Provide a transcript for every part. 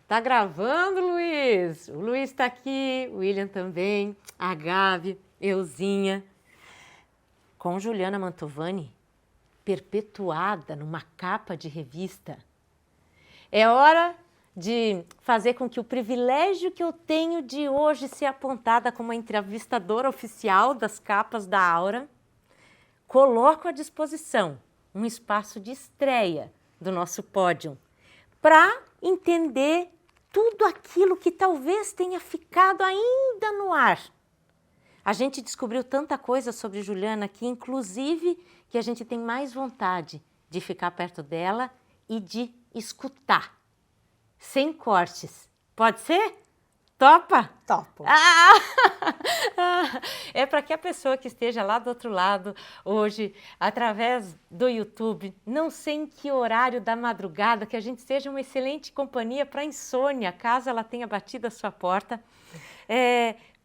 Tá gravando, Luiz? O Luiz tá aqui, o William também, a Gabi, Euzinha. Com Juliana Mantovani, perpetuada numa capa de revista. É hora de fazer com que o privilégio que eu tenho de hoje ser apontada como a entrevistadora oficial das capas da Aura, coloco à disposição um espaço de estreia do nosso pódio para entender tudo aquilo que talvez tenha ficado ainda no ar. A gente descobriu tanta coisa sobre Juliana que, inclusive, que a gente tem mais vontade de ficar perto dela e de escutar, sem cortes. Pode ser? Topa? Topo. É para que a pessoa que esteja lá do outro lado hoje, através do YouTube, não sei em que horário da madrugada, que a gente seja uma excelente companhia para a insônia, caso ela tenha batido a sua porta,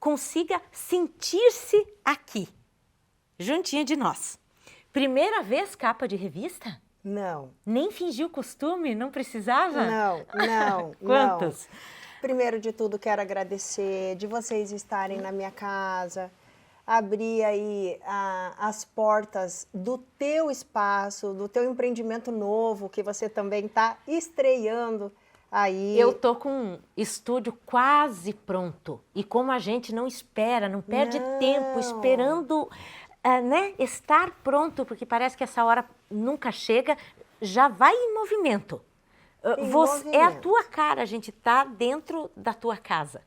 consiga sentir-se aqui, juntinha de nós. Primeira vez capa de revista? Não. Nem fingiu costume? Não precisava? Não. Quantos? Não. Primeiro de tudo, quero agradecer de vocês estarem na minha casa, abrir aí as portas do teu espaço, do teu empreendimento novo, que você também está estreando aí. Eu tô com um estúdio quase pronto. E como a gente não espera, não perde tempo esperando estar pronto, porque parece que essa hora nunca chega, já vai em movimento. É a tua cara, a gente tá dentro da tua casa.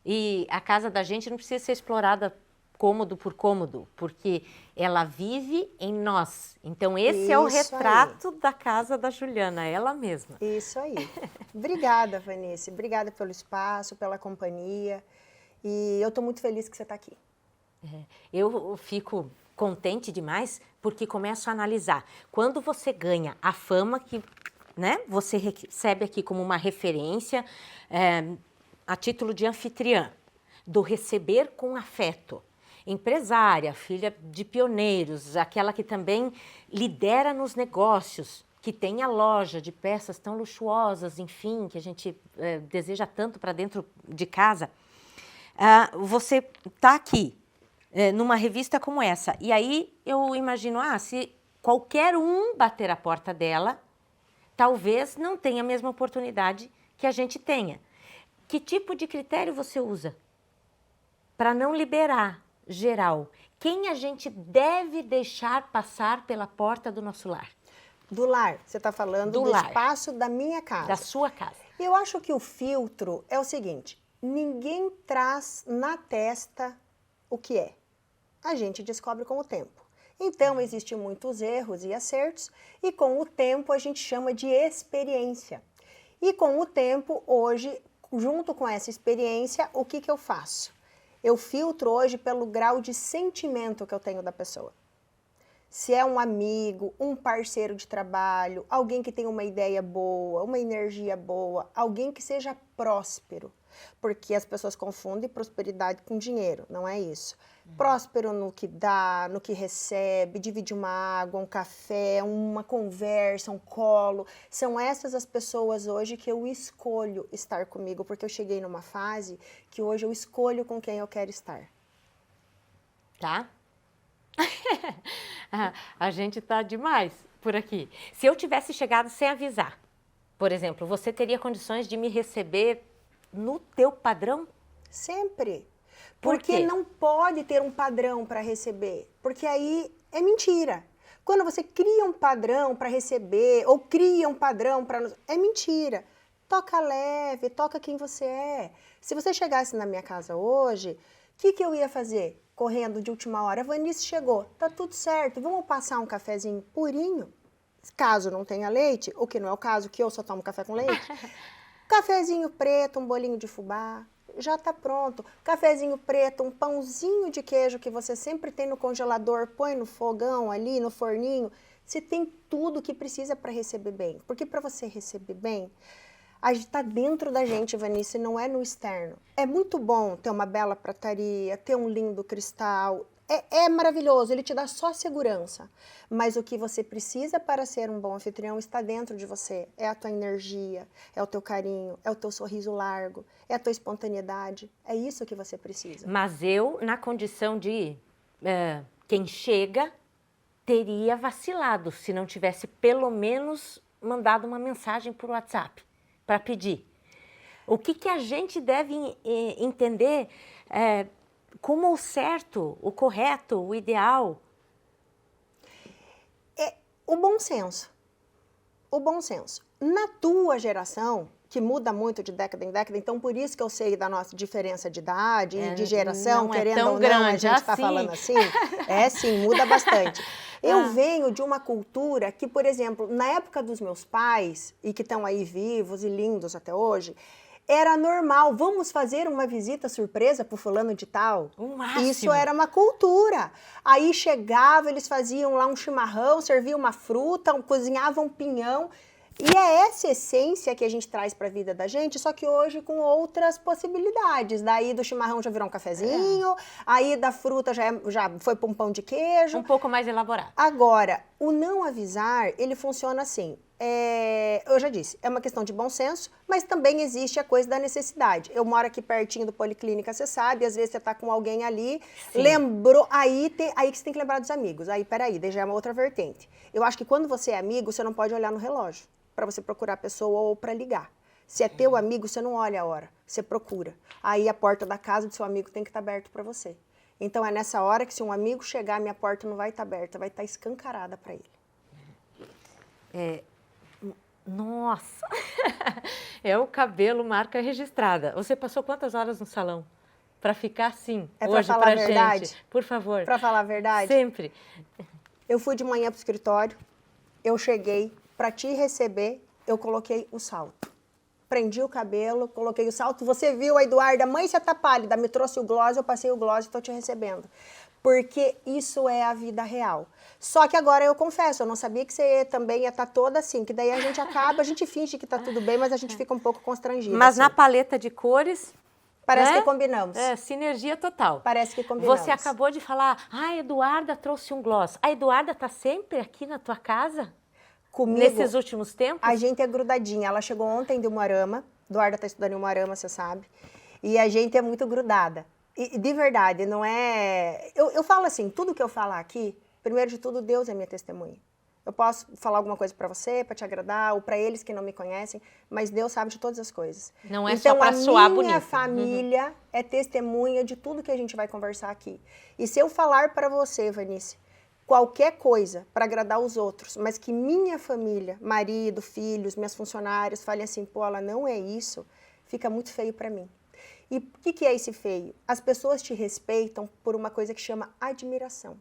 E a casa da gente não precisa ser explorada cômodo por cômodo, porque ela vive em nós. Então esse é o retrato da casa da Juliana, ela mesma. Isso aí. Obrigada, Vanice. Obrigada pelo espaço, pela companhia. E eu tô muito feliz que você tá aqui. Eu fico contente demais porque começo a analisar. Quando você ganha a fama que você recebe aqui como uma referência, a título de anfitriã, do receber com afeto. Empresária, filha de pioneiros, aquela que também lidera nos negócios, que tem a loja de peças tão luxuosas, enfim, que a gente deseja tanto para dentro de casa. Você está aqui, numa revista como essa, e aí eu imagino, se qualquer um bater a porta dela, talvez não tenha a mesma oportunidade que a gente tenha. Que tipo de critério você usa para não liberar geral? Quem a gente deve deixar passar pela porta do nosso lar? Do lar, você está falando do espaço da minha casa. Da sua casa. Eu acho que o filtro é o seguinte, ninguém traz na testa o que é. A gente descobre com o tempo. Então, existem muitos erros e acertos, e com o tempo a gente chama de experiência. E com o tempo, hoje, junto com essa experiência, o que eu faço? Eu filtro hoje pelo grau de sentimento que eu tenho da pessoa. Se é um amigo, um parceiro de trabalho, alguém que tem uma ideia boa, uma energia boa, alguém que seja próspero. Porque as pessoas confundem prosperidade com dinheiro, não é isso. Próspero no que dá, no que recebe, divide uma água, um café, uma conversa, um colo. São essas as pessoas hoje que eu escolho estar comigo, porque eu cheguei numa fase que hoje eu escolho com quem eu quero estar. Tá? A gente tá demais por aqui. Se eu tivesse chegado sem avisar, por exemplo, você teria condições de me receber no teu padrão? Sempre. Porque não pode ter um padrão para receber, porque aí é mentira. Quando você cria um padrão para receber, ou cria um padrão para... É mentira. Toca leve, toca quem você é. Se você chegasse na minha casa hoje, o que eu ia fazer? Correndo de última hora, a Vanice chegou, tá tudo certo, vamos passar um cafezinho purinho? Caso não tenha leite, o que não é o caso, que eu só tomo café com leite. Cafezinho preto, um bolinho de fubá. Já está pronto. Cafezinho preto, um pãozinho de queijo que você sempre tem no congelador, põe no fogão ali, no forninho. Você tem tudo que precisa para receber bem. Porque para você receber bem, a gente está dentro da gente, Vanice, não é no externo. É muito bom ter uma bela prataria, ter um lindo cristal, É maravilhoso, ele te dá só segurança. Mas o que você precisa para ser um bom anfitrião está dentro de você. É a tua energia, é o teu carinho, é o teu sorriso largo, é a tua espontaneidade. É isso que você precisa. Mas eu, na condição de quem chega, teria vacilado se não tivesse pelo menos mandado uma mensagem por WhatsApp para pedir. O que a gente deve entender como o certo, o correto, o ideal? É o bom senso. O bom senso. Na tua geração, que muda muito de década em década, então por isso que eu sei da nossa diferença de idade e de geração, não querendo tão ou não, grande a gente está assim. falando assim. É sim, muda bastante. Eu venho de uma cultura que, por exemplo, na época dos meus pais, e que estão aí vivos e lindos até hoje, era normal, vamos fazer uma visita surpresa para o fulano de tal. O máximo. Isso era uma cultura. Aí chegava, eles faziam lá um chimarrão, serviam uma fruta, cozinhavam um pinhão. E é essa essência que a gente traz para a vida da gente, só que hoje com outras possibilidades. Daí do chimarrão já virou um cafezinho, aí da fruta já foi para um pão de queijo. Um pouco mais elaborado. Agora, o não avisar, ele funciona assim. Eu já disse, é uma questão de bom senso, mas também existe a coisa da necessidade. Eu moro aqui pertinho do Policlínica, você sabe, às vezes você tá com alguém ali, Sim. lembrou, aí que você tem que lembrar dos amigos. Aí, peraí, daí já é uma outra vertente. Eu acho que quando você é amigo, você não pode olhar no relógio para você procurar a pessoa ou para ligar. Se é teu amigo, você não olha a hora, você procura. Aí a porta da casa do seu amigo tem que estar aberta para você. Então é nessa hora que se um amigo chegar, a minha porta não vai estar aberta, vai estar escancarada para ele. Nossa! É o cabelo marca registrada. Você passou quantas horas no salão? Para ficar assim, hoje falar pra a verdade? gente? Por favor. Para falar a verdade? Sempre. Eu fui de manhã pro escritório, eu cheguei, para te receber, eu coloquei o salto. Prendi o cabelo, coloquei o salto. Você viu a Eduarda, mãe, você tá pálida, me trouxe o gloss, eu passei o gloss e tô te recebendo. Porque isso é a vida real. Só que agora eu confesso, eu não sabia que você também ia estar toda assim, que daí a gente acaba, a gente finge que tá tudo bem, mas a gente fica um pouco constrangida. Mas assim. Na paleta de cores... Parece né? que combinamos. Sinergia total. Parece que combinamos. Você acabou de falar, a Eduarda trouxe um gloss. A Eduarda tá sempre aqui na tua casa? Comigo, nesses últimos tempos? A gente é grudadinha. Ela chegou ontem de Umuarama. Eduarda está estudando em Umuarama, você sabe. E a gente é muito grudada. E de verdade, não é... Eu falo assim, tudo que eu falar aqui, primeiro de tudo, Deus é minha testemunha. Eu posso falar alguma coisa para você, para te agradar, ou para eles que não me conhecem, mas Deus sabe de todas as coisas. Não é então, só para soar bonito. A minha família é testemunha de tudo que a gente vai conversar aqui. E se eu falar para você, Vanice, qualquer coisa para agradar os outros, mas que minha família, marido, filhos, minhas funcionárias, falem assim, pô, ela não é isso, fica muito feio para mim. E o que é esse feio? As pessoas te respeitam por uma coisa que chama admiração.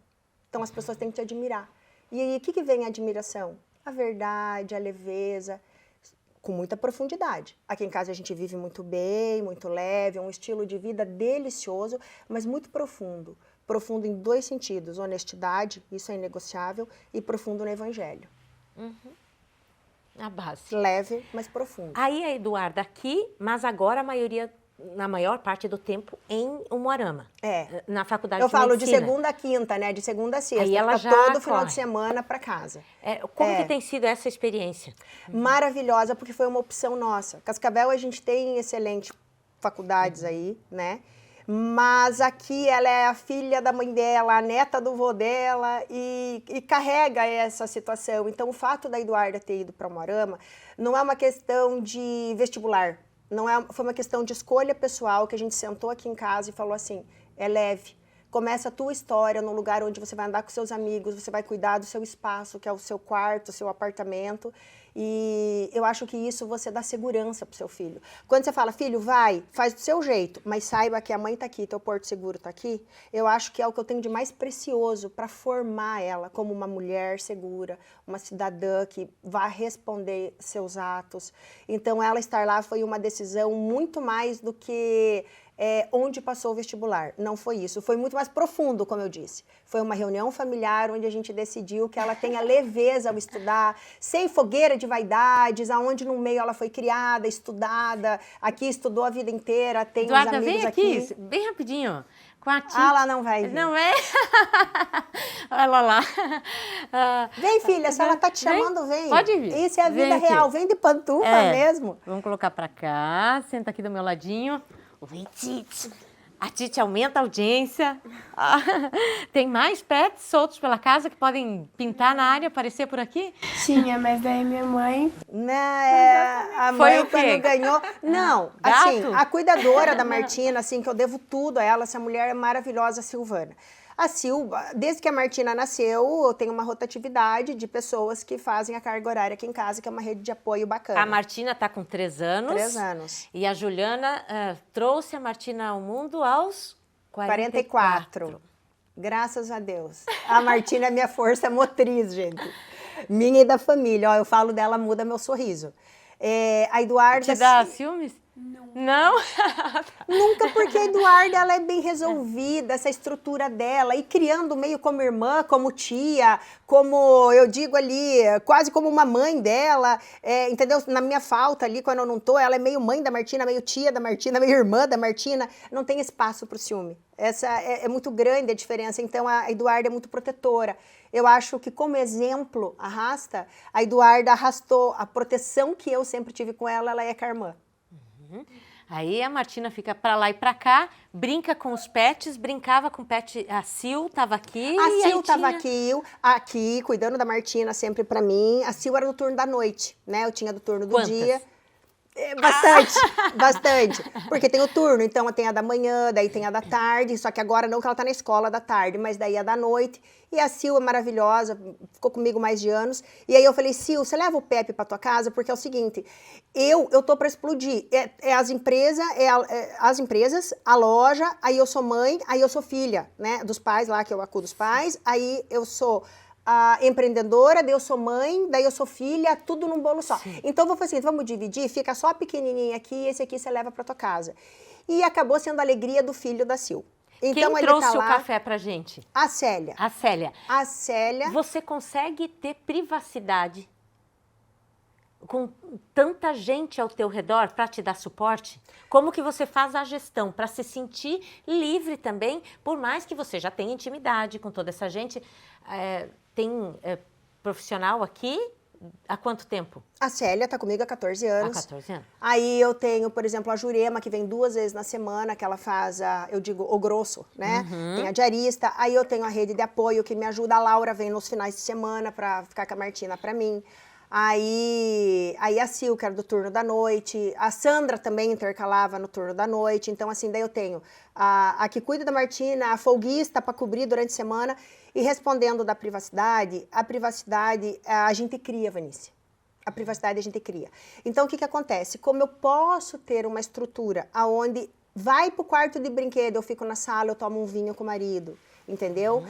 Então, as pessoas têm que te admirar. E aí, o que vem a admiração? A verdade, a leveza, com muita profundidade. Aqui em casa a gente vive muito bem, muito leve, é um estilo de vida delicioso, mas muito profundo. Profundo em dois sentidos, honestidade, isso é inegociável, e profundo no evangelho. A base. Leve, mas profundo. Aí a Eduarda aqui, mas agora na maior parte do tempo, em Umuarama. Na faculdade de medicina. Eu falo de segunda a quinta, né? De segunda a sexta. Aí ela já todo final de semana para casa. Como que tem sido essa experiência? Maravilhosa, porque foi uma opção nossa. Cascavel, a gente tem excelentes faculdades aí, né? Mas aqui ela é a filha da mãe dela, a neta do vô dela e carrega essa situação. Então, o fato da Eduarda ter ido para Umuarama não é uma questão de vestibular. Foi uma questão de escolha pessoal que a gente sentou aqui em casa e falou assim, é leve. Começa a tua história num lugar onde você vai andar com seus amigos, você vai cuidar do seu espaço, que é o seu quarto, o seu apartamento. E eu acho que isso você dá segurança pro seu filho. Quando você fala, filho, vai, faz do seu jeito, mas saiba que a mãe tá aqui, teu porto seguro tá aqui, eu acho que é o que eu tenho de mais precioso para formar ela como uma mulher segura, uma cidadã que vai responder seus atos. Então, ela estar lá foi uma decisão muito mais do que... onde passou o vestibular. Não foi isso. Foi muito mais profundo, como eu disse. Foi uma reunião familiar onde a gente decidiu que ela tenha leveza ao estudar, sem fogueira de vaidades, aonde no meio ela foi criada, estudada, aqui estudou a vida inteira, tem Eduarda, os amigos vem aqui, bem rapidinho. Com a Tite. Ah, ela não vai vir. Não é? Olha lá. Vem, filha, se ela tá te chamando, vem. Pode vir. Isso é a vida real, vem de pantufa mesmo. Vamos colocar pra cá, senta aqui do meu ladinho. Vem, Tite. A Tite aumenta a audiência. Tem mais pets soltos pela casa que podem pintar na área, aparecer por aqui? Tinha, mas daí minha mãe... A mãe quando ganhou... Não, Gato? assim, a cuidadora da Martina, assim, que eu devo tudo a ela, essa mulher é maravilhosa, a Silvana. A Silva, desde que a Martina nasceu, eu tenho uma rotatividade de pessoas que fazem a carga horária aqui em casa, que é uma rede de apoio bacana. A Martina está com 3 anos. 3 anos. E a Juliana trouxe a Martina ao mundo aos 44. Graças a Deus. A Martina é minha força motriz, gente. Minha e da família. Ó, eu falo dela, muda meu sorriso. A Eduarda... Te dá ciúmes? Não? Nunca, porque a Eduarda ela é bem resolvida, essa estrutura dela, e criando meio como irmã, como tia, como eu digo ali, quase como uma mãe dela, entendeu? Na minha falta ali, quando eu não tô, ela é meio mãe da Martina, meio tia da Martina, meio irmã da Martina, não tem espaço pro ciúme. Essa é muito grande a diferença, então a Eduarda é muito protetora. Eu acho que como exemplo arrasta, a Eduarda arrastou a proteção que eu sempre tive com ela, ela é com a irmã. Aí a Martina fica pra lá e pra cá, brinca com os pets, brincava com o pet, a Sil estava aqui. A Sil estava aqui, cuidando da Martina sempre pra mim. A Sil era do turno da noite, né? Eu tinha do turno do dia. Bastante. Porque tem o turno, então tem a da manhã, daí tem a da tarde, só que agora não que ela tá na escola da tarde, mas daí a da noite. E a Sil é maravilhosa, ficou comigo mais de anos. E aí eu falei, Sil, você leva o Pepe pra tua casa? Porque é o seguinte, eu tô pra explodir. As empresas, a loja, aí eu sou mãe, aí eu sou filha, né? Dos pais lá, que eu acudo os pais, aí eu sou... a empreendedora, daí eu sou mãe, daí eu sou filha, tudo num bolo só. Sim. Então, eu vou fazer o seguinte, vamos dividir, fica só a pequenininha aqui, esse aqui você leva pra tua casa. E acabou sendo a alegria do filho da Sil. Então, quem trouxe o café pra gente? A Célia. A Célia. A Célia. Você consegue ter privacidade com tanta gente ao teu redor para te dar suporte? Como que você faz a gestão para se sentir livre também, por mais que você já tenha intimidade com toda essa gente? Tem profissional aqui há quanto tempo? A Célia está comigo há 14 anos. Há 14 anos. Aí eu tenho, por exemplo, a Jurema, que vem 2 vezes na semana, que ela faz, eu digo, o grosso, né? Uhum. Tem a diarista. Aí eu tenho a rede de apoio que me ajuda. A Laura vem nos finais de semana para ficar com a Martina para mim. Aí a Sil, que era do turno da noite, a Sandra também intercalava no turno da noite, então assim, daí eu tenho a que cuida da Martina, a folguista para cobrir durante a semana, e respondendo da privacidade, a privacidade a gente cria, Vanícia, a privacidade a gente cria. Então o que acontece? Como eu posso ter uma estrutura onde vai pro quarto de brinquedo, eu fico na sala, eu tomo um vinho com o marido, entendeu? Uhum.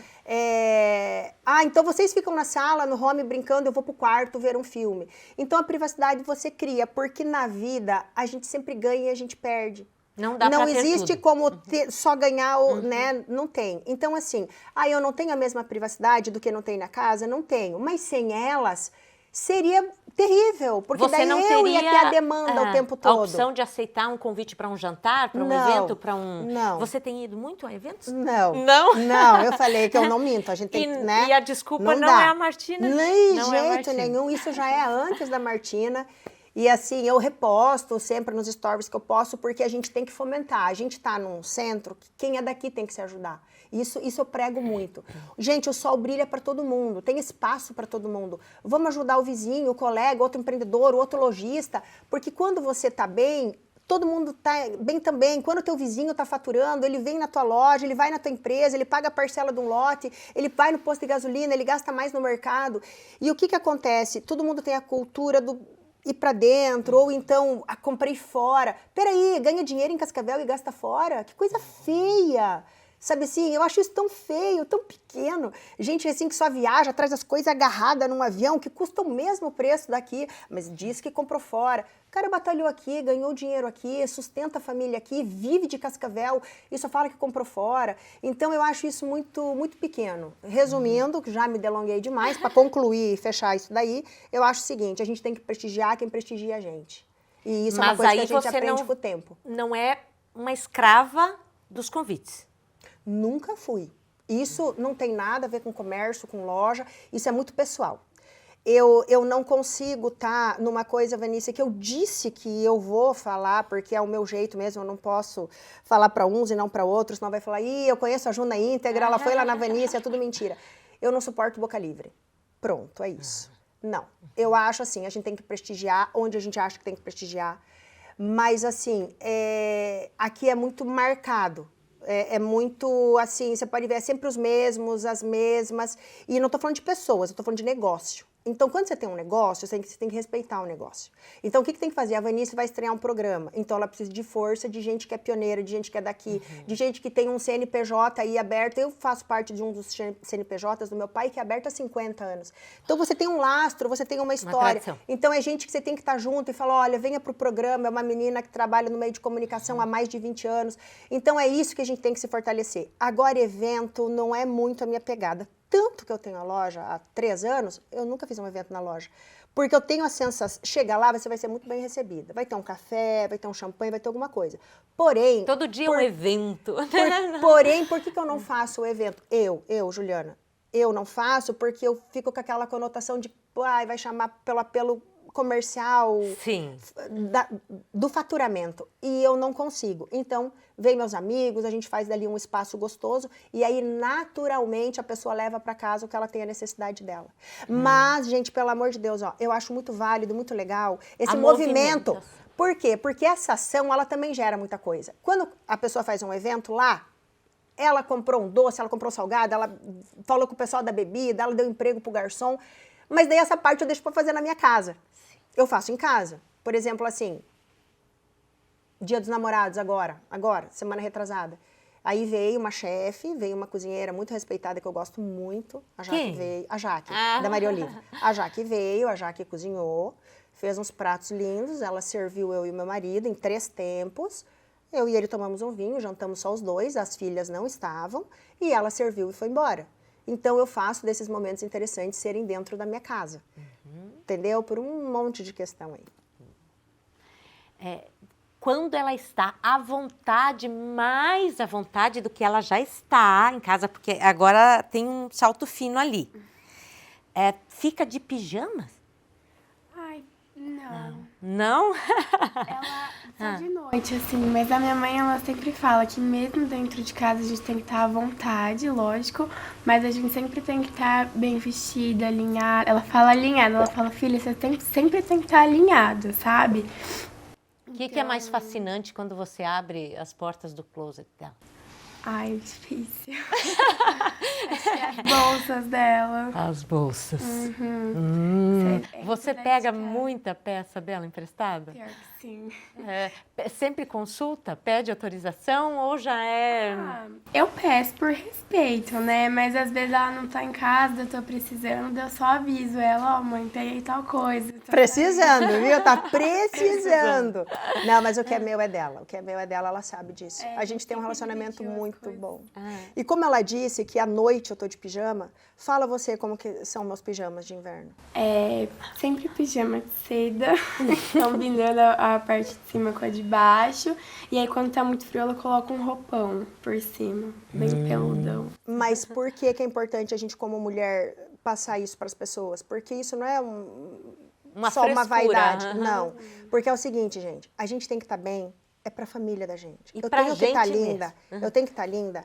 Então vocês ficam na sala, no home, brincando, eu vou pro quarto ver um filme. Então a privacidade você cria, porque na vida a gente sempre ganha e a gente perde. Não dá pra ter existe tudo. como só ganhar, né? Não tem. Então assim, eu não tenho a mesma privacidade do que não tem na casa? Não tenho. Mas sem elas, seria terrível, porque você daí não eu teria ia ter a demanda o tempo todo. A opção de aceitar um convite para um jantar, para um evento, para um... Não. Você tem ido muito a eventos? Não. Não? Não, eu falei que eu não minto. A gente tem, né? E a desculpa não é a Martina? Nem não jeito nenhum. Isso já é antes da Martina. E assim, eu reposto sempre nos stories que eu posto, porque a gente tem que fomentar. A gente tá num centro que quem é daqui tem que se ajudar. Isso eu prego muito. Gente, o sol brilha para todo mundo, tem espaço para todo mundo. Vamos ajudar o vizinho, o colega, outro empreendedor, o outro lojista, porque quando você tá bem, todo mundo tá bem também. Quando o teu vizinho tá faturando, ele vem na tua loja, ele vai na tua empresa, ele paga a parcela de um lote, ele vai no posto de gasolina, ele gasta mais no mercado. E o que acontece? Todo mundo tem a cultura do ir para dentro, ou então, comprei fora. Peraí, ganha dinheiro em Cascavel e gasta fora? Que coisa feia! Sabe assim, eu acho isso tão feio, tão pequeno. Gente assim que só viaja, traz as coisas agarradas num avião que custa o mesmo preço daqui, mas diz que comprou fora. O cara batalhou aqui, ganhou dinheiro aqui, sustenta a família aqui, vive de Cascavel e só fala que comprou fora. Então eu acho isso muito, muito pequeno. Resumindo, que já me delonguei demais, para concluir e fechar isso daí, eu acho o seguinte, a gente tem que prestigiar quem prestigia a gente. E isso é uma coisa que a gente aprende com o tempo. Não é uma escrava dos convites. Nunca fui. Isso não tem nada a ver com comércio, com loja, isso é muito pessoal. Eu não consigo estar numa coisa, Vanícia, que eu disse que eu vou falar, porque é o meu jeito mesmo, eu não posso falar para uns e não para outros, senão vai falar, eu conheço a Ju na íntegra, ela foi lá na Vanícia, é tudo mentira. Eu não suporto boca livre. Pronto, é isso. Não, eu acho assim, a gente tem que prestigiar onde a gente acha que tem que prestigiar, mas assim, aqui é muito marcado. É muito, assim, você pode ver, é sempre os mesmos, as mesmas. E não estou falando de pessoas, eu estou falando de negócio. Então, quando você tem um negócio, você tem que respeitar o negócio. Então, o que tem que fazer? A Vanícia vai estrear um programa. Então, ela precisa de força, de gente que é pioneira, de gente que é daqui, de gente que tem um CNPJ aí aberto. Eu faço parte de um dos CNPJs do meu pai, que é aberto há 50 anos. Então, você tem um lastro, você tem uma história. Então, é gente que você tem que estar junto e falar, olha, venha para o programa, é uma menina que trabalha no meio de comunicação há mais de 20 anos. Então, é isso que a gente tem que se fortalecer. Agora, evento não é muito a minha pegada. Tanto que eu tenho a loja há 3 anos, eu nunca fiz um evento na loja. Porque eu tenho a sensação, chega lá, você vai ser muito bem recebida. Vai ter um café, vai ter um champanhe, vai ter alguma coisa. Porém... Todo dia é um evento. Porém, por que eu não faço o evento? Eu, Juliana, eu não faço porque eu fico com aquela conotação de, vai chamar pelo apelo comercial. Sim. Do faturamento. E eu não consigo. Então, vem meus amigos, a gente faz dali um espaço gostoso e aí, naturalmente, a pessoa leva para casa o que ela tem a necessidade dela. Mas, gente, pelo amor de Deus, eu acho muito válido, muito legal esse movimento. Por quê? Porque essa ação, ela também gera muita coisa. Quando a pessoa faz um evento lá, ela comprou um doce, ela comprou um salgado, ela falou com o pessoal da bebida, ela deu emprego pro garçom, mas daí essa parte eu deixo para fazer na minha casa. Eu faço em casa. Por exemplo, assim, Dia dos Namorados agora, semana retrasada. Aí veio uma chefe, veio uma cozinheira muito respeitada, que eu gosto muito. A Jaque veio. A Jaque, da Maria Oliva. A Jaque veio, a Jaque cozinhou, fez uns pratos lindos, ela serviu eu e o meu marido em 3 tempos. Eu e ele tomamos um vinho, jantamos só os 2, as filhas não estavam, e ela serviu e foi embora. Então, eu faço desses momentos interessantes serem dentro da minha casa. Entendeu? Por um monte de questão aí. Quando ela está à vontade, mais à vontade do que ela já está em casa, porque agora tem um salto fino ali. Fica de pijamas? Ai, não. Não? Ela só de noite, assim, mas a minha mãe, ela sempre fala que mesmo dentro de casa a gente tem que estar à vontade, lógico, mas a gente sempre tem que estar bem vestida, alinhada. Ela fala alinhada, ela fala, filha, você sempre tem que estar alinhada, sabe? O que é mais fascinante quando você abre as portas do closet dela? Ai, é difícil. As bolsas dela. As bolsas. Você pega muita peça dela emprestada? Pior que sim. Sempre consulta? Pede autorização ou já é... Eu peço por respeito, né? Mas às vezes ela não tá em casa, eu tô precisando, eu só aviso ela, mãe, tem aí tal coisa. Precisando, viu? Tá precisando. Não, mas o que é meu é dela. O que é meu é dela, ela sabe disso. A gente tem um relacionamento muito bom. E como ela disse que à noite eu tô de pijama, fala você como que são meus pijamas de inverno. Sempre pijama de seda, combinando a parte de cima com a de baixo. E aí quando tá muito frio, ela coloca um roupão por cima, bem peludão. Mas por que é importante a gente, como mulher, passar isso para as pessoas? Porque isso não é só uma vaidade. Não. Porque é o seguinte, gente, a gente tem que estar bem, é para a família da gente. E eu pra tenho que estar gente linda, eu tenho que estar linda,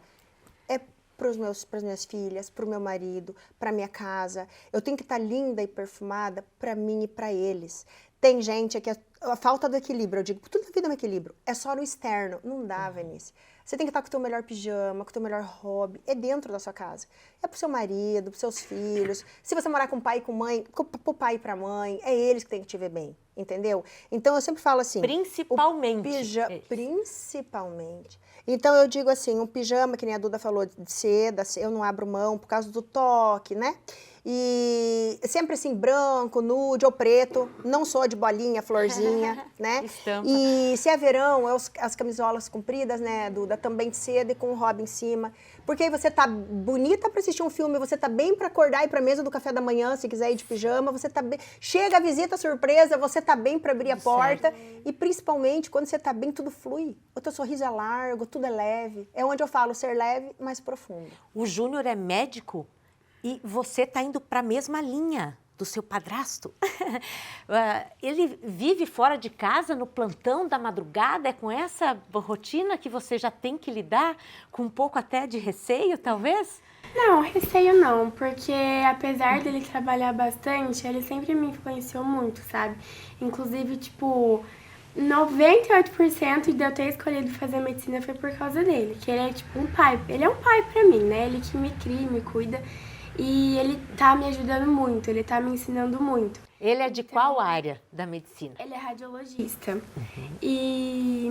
para as minhas filhas, para o meu marido, para minha casa. Eu tenho que estar linda e perfumada para mim e para eles. Tem gente que a falta do equilíbrio, eu digo, tudo na vida é um equilíbrio, é só no externo. Não dá, Vanícia. Você tem que estar com o teu melhor pijama, com o teu melhor hobby, é dentro da sua casa. É pro seu marido, pros seus filhos. Se você morar com pai e com mãe, pro pai e pra mãe, é eles que tem que te ver bem, entendeu? Então, eu sempre falo assim... Principalmente. Principalmente. Então, eu digo assim, um pijama, que nem a Duda falou, de seda, eu não abro mão por causa do toque, né? E sempre assim, branco, nude ou preto, não sou de bolinha, florzinha, né? Estampa. E se é verão, as camisolas compridas, né, Duda? também cedo e com o hobby em cima. Porque aí você tá bonita para assistir um filme, você tá bem para acordar e ir para a mesa do café da manhã, se quiser ir de pijama, você tá bem. Chega a visita surpresa, você tá bem para abrir a porta. E principalmente quando você tá bem, tudo flui. O teu sorriso é largo, tudo é leve. É onde eu falo ser leve, mas profundo. O Júnior é médico e você tá indo para a mesma linha do seu padrasto. Ele vive fora de casa, no plantão da madrugada, é com essa rotina que você já tem que lidar, com um pouco até de receio, talvez? Não, receio não, porque apesar dele trabalhar bastante, ele sempre me influenciou muito, sabe? Inclusive, tipo, 98% de eu ter escolhido fazer medicina foi por causa dele, que ele é tipo um pai. Ele é um pai pra mim, né? Ele que me cria, me cuida. E ele tá me ajudando muito, ele tá me ensinando muito. Ele é de qual área da medicina? Ele é radiologista. E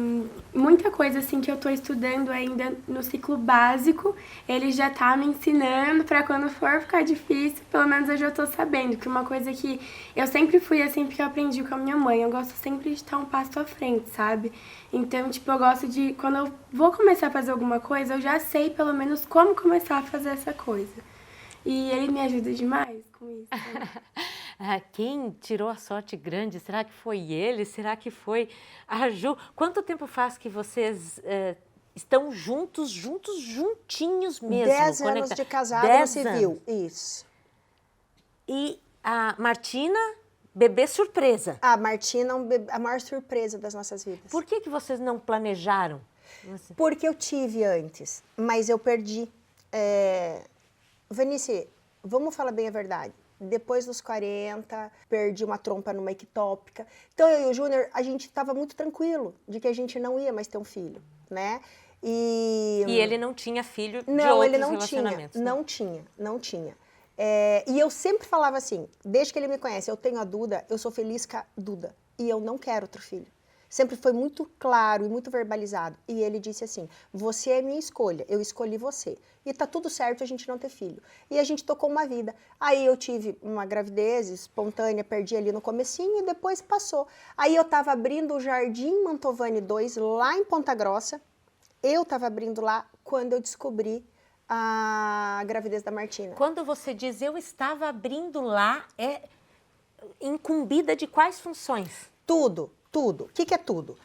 muita coisa assim que eu tô estudando ainda no ciclo básico, ele já tá me ensinando pra quando for ficar difícil, pelo menos eu já tô sabendo. Que uma coisa que eu sempre fui assim, porque eu aprendi com a minha mãe, eu gosto sempre de estar um passo à frente, sabe? Então, tipo, eu gosto de, quando eu vou começar a fazer alguma coisa, eu já sei pelo menos como começar a fazer essa coisa. E ele me ajuda demais com isso. Quem tirou a sorte grande? Será que foi ele? Será que foi a Ju? Quanto tempo faz que vocês estão juntinhos mesmo? 10 anos de casado no civil, isso. E a Martina, bebê surpresa. A Martina é a maior surpresa das nossas vidas. Por que vocês não planejaram? Porque eu tive antes, mas eu perdi. Vanice, vamos falar bem a verdade. Depois dos 40, perdi uma trompa numa ectópica. Então, eu e o Júnior, a gente estava muito tranquilo de que a gente não ia mais ter um filho, né? E ele não tinha filho de não, outros ele não relacionamentos? Tinha, não tinha. E eu sempre falava assim, desde que ele me conhece, eu tenho a Duda, eu sou feliz com a Duda. E eu não quero outro filho. Sempre foi muito claro e muito verbalizado. E ele disse assim, você é minha escolha, eu escolhi você. E tá tudo certo a gente não ter filho. E a gente tocou uma vida. Aí eu tive uma gravidez espontânea, perdi ali no comecinho e depois passou. Aí eu tava abrindo o Jardim Mantovani 2 lá em Ponta Grossa. Eu tava abrindo lá quando eu descobri a gravidez da Martina. Quando você diz eu estava abrindo lá, é incumbida de quais funções? Tudo. O que é tudo?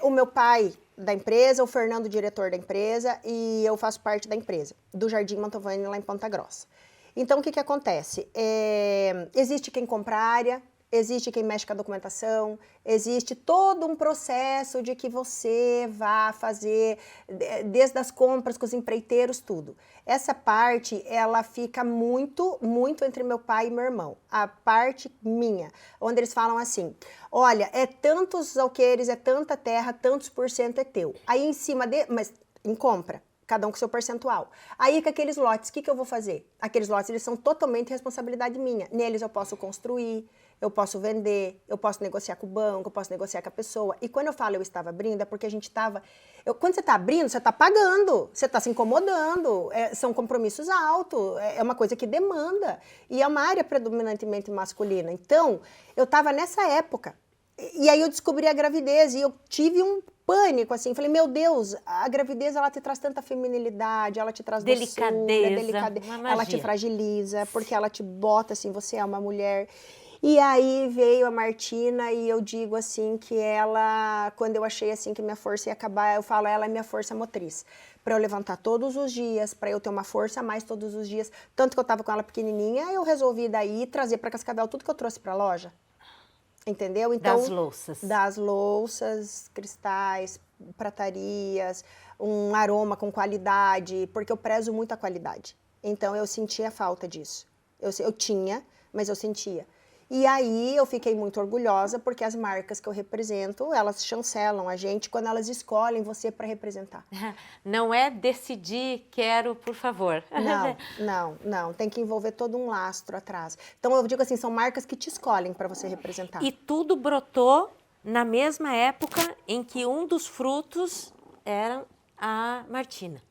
O meu pai da empresa, o Fernando, diretor da empresa, e eu faço parte da empresa, do Jardim Mantovani, lá em Ponta Grossa. Então, o que acontece? Existe quem compra a área, existe quem mexe com a documentação, existe todo um processo de que você vá fazer, desde as compras com os empreiteiros, tudo. Essa parte, ela fica muito entre meu pai e meu irmão. A parte minha, onde eles falam assim, olha, é tantos alqueires, é tanta terra, tantos % é teu. Aí em cima, mas em compra, cada um com seu percentual. Aí com aqueles lotes, o que eu vou fazer? Aqueles lotes, eles são totalmente responsabilidade minha. Neles eu posso construir, eu posso vender, eu posso negociar com o banco, eu posso negociar com a pessoa. E quando eu falo eu estava abrindo, é porque a gente estava... Quando você está abrindo, você está pagando, você está se incomodando, são compromissos altos, é uma coisa que demanda. E é uma área predominantemente masculina. Então, eu estava nessa época. E aí eu descobri a gravidez e eu tive um pânico, assim. Falei, meu Deus, a gravidez, ela te traz tanta feminilidade, ela te traz delicadeza, ela te fragiliza, porque ela te bota, assim, você é uma mulher... E aí veio a Martina e eu digo assim que ela, quando eu achei assim que minha força ia acabar, eu falo, ela é minha força motriz. Para eu levantar todos os dias, para eu ter uma força a mais todos os dias. Tanto que eu tava com ela pequenininha, eu resolvi daí trazer para Cascavel tudo que eu trouxe para a loja. Entendeu? Então, das louças. Das louças, cristais, pratarias, um aroma com qualidade, porque eu prezo muito a qualidade. Então eu sentia falta disso. Eu tinha, mas eu sentia. E aí eu fiquei muito orgulhosa porque as marcas que eu represento, elas chancelam a gente quando elas escolhem você para representar. Não é decidir, quero, por favor. Não. Tem que envolver todo um lastro atrás. Então eu digo assim, são marcas que te escolhem para você representar. E tudo brotou na mesma época em que um dos frutos era a Martina.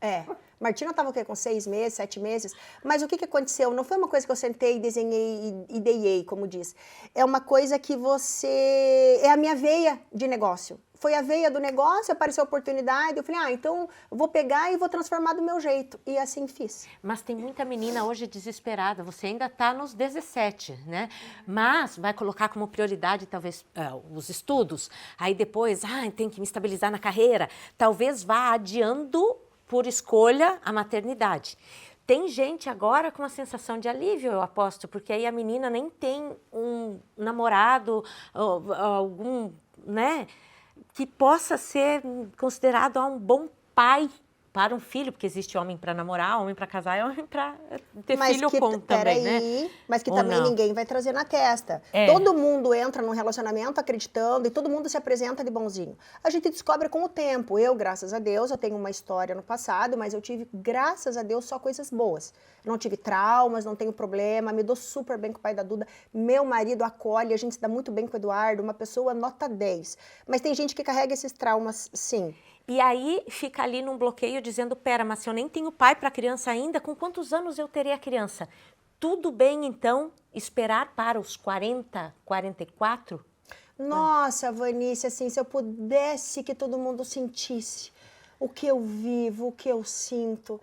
Martina estava o quê? Com 6 meses, 7 meses. Mas o que aconteceu? Não foi uma coisa que eu sentei, desenhei e ideei, como diz. É uma coisa que você... É a minha veia de negócio. Foi a veia do negócio, apareceu a oportunidade, eu falei, então eu vou pegar e vou transformar do meu jeito. E assim fiz. Mas tem muita menina hoje desesperada, você ainda está nos 17, né? Mas vai colocar como prioridade, talvez, os estudos, aí depois, tem que me estabilizar na carreira, talvez vá adiando por escolha a maternidade. Tem gente agora com uma sensação de alívio, eu aposto, porque aí a menina nem tem um namorado, algum, né? Que possa ser considerado um bom pai para um filho, porque existe homem para namorar, homem para casar e homem para ter filho com também, né? Mas que Ou também não? ninguém vai trazer na testa. É. Todo mundo entra num relacionamento acreditando e todo mundo se apresenta de bonzinho. A gente descobre com o tempo. Eu, graças a Deus, eu tenho uma história no passado, mas eu tive, graças a Deus, só coisas boas. Não tive traumas, não tenho problema, me dou super bem com o pai da Duda. Meu marido acolhe, a gente se dá muito bem com o Eduardo, uma pessoa nota 10. Mas tem gente que carrega esses traumas, sim. E aí fica ali num bloqueio dizendo, pera, mas se eu nem tenho pai para a criança ainda, com quantos anos eu terei a criança? Tudo bem, então, esperar para os 40, 44? Nossa, Vanice, assim, se eu pudesse que todo mundo sentisse o que eu vivo, o que eu sinto,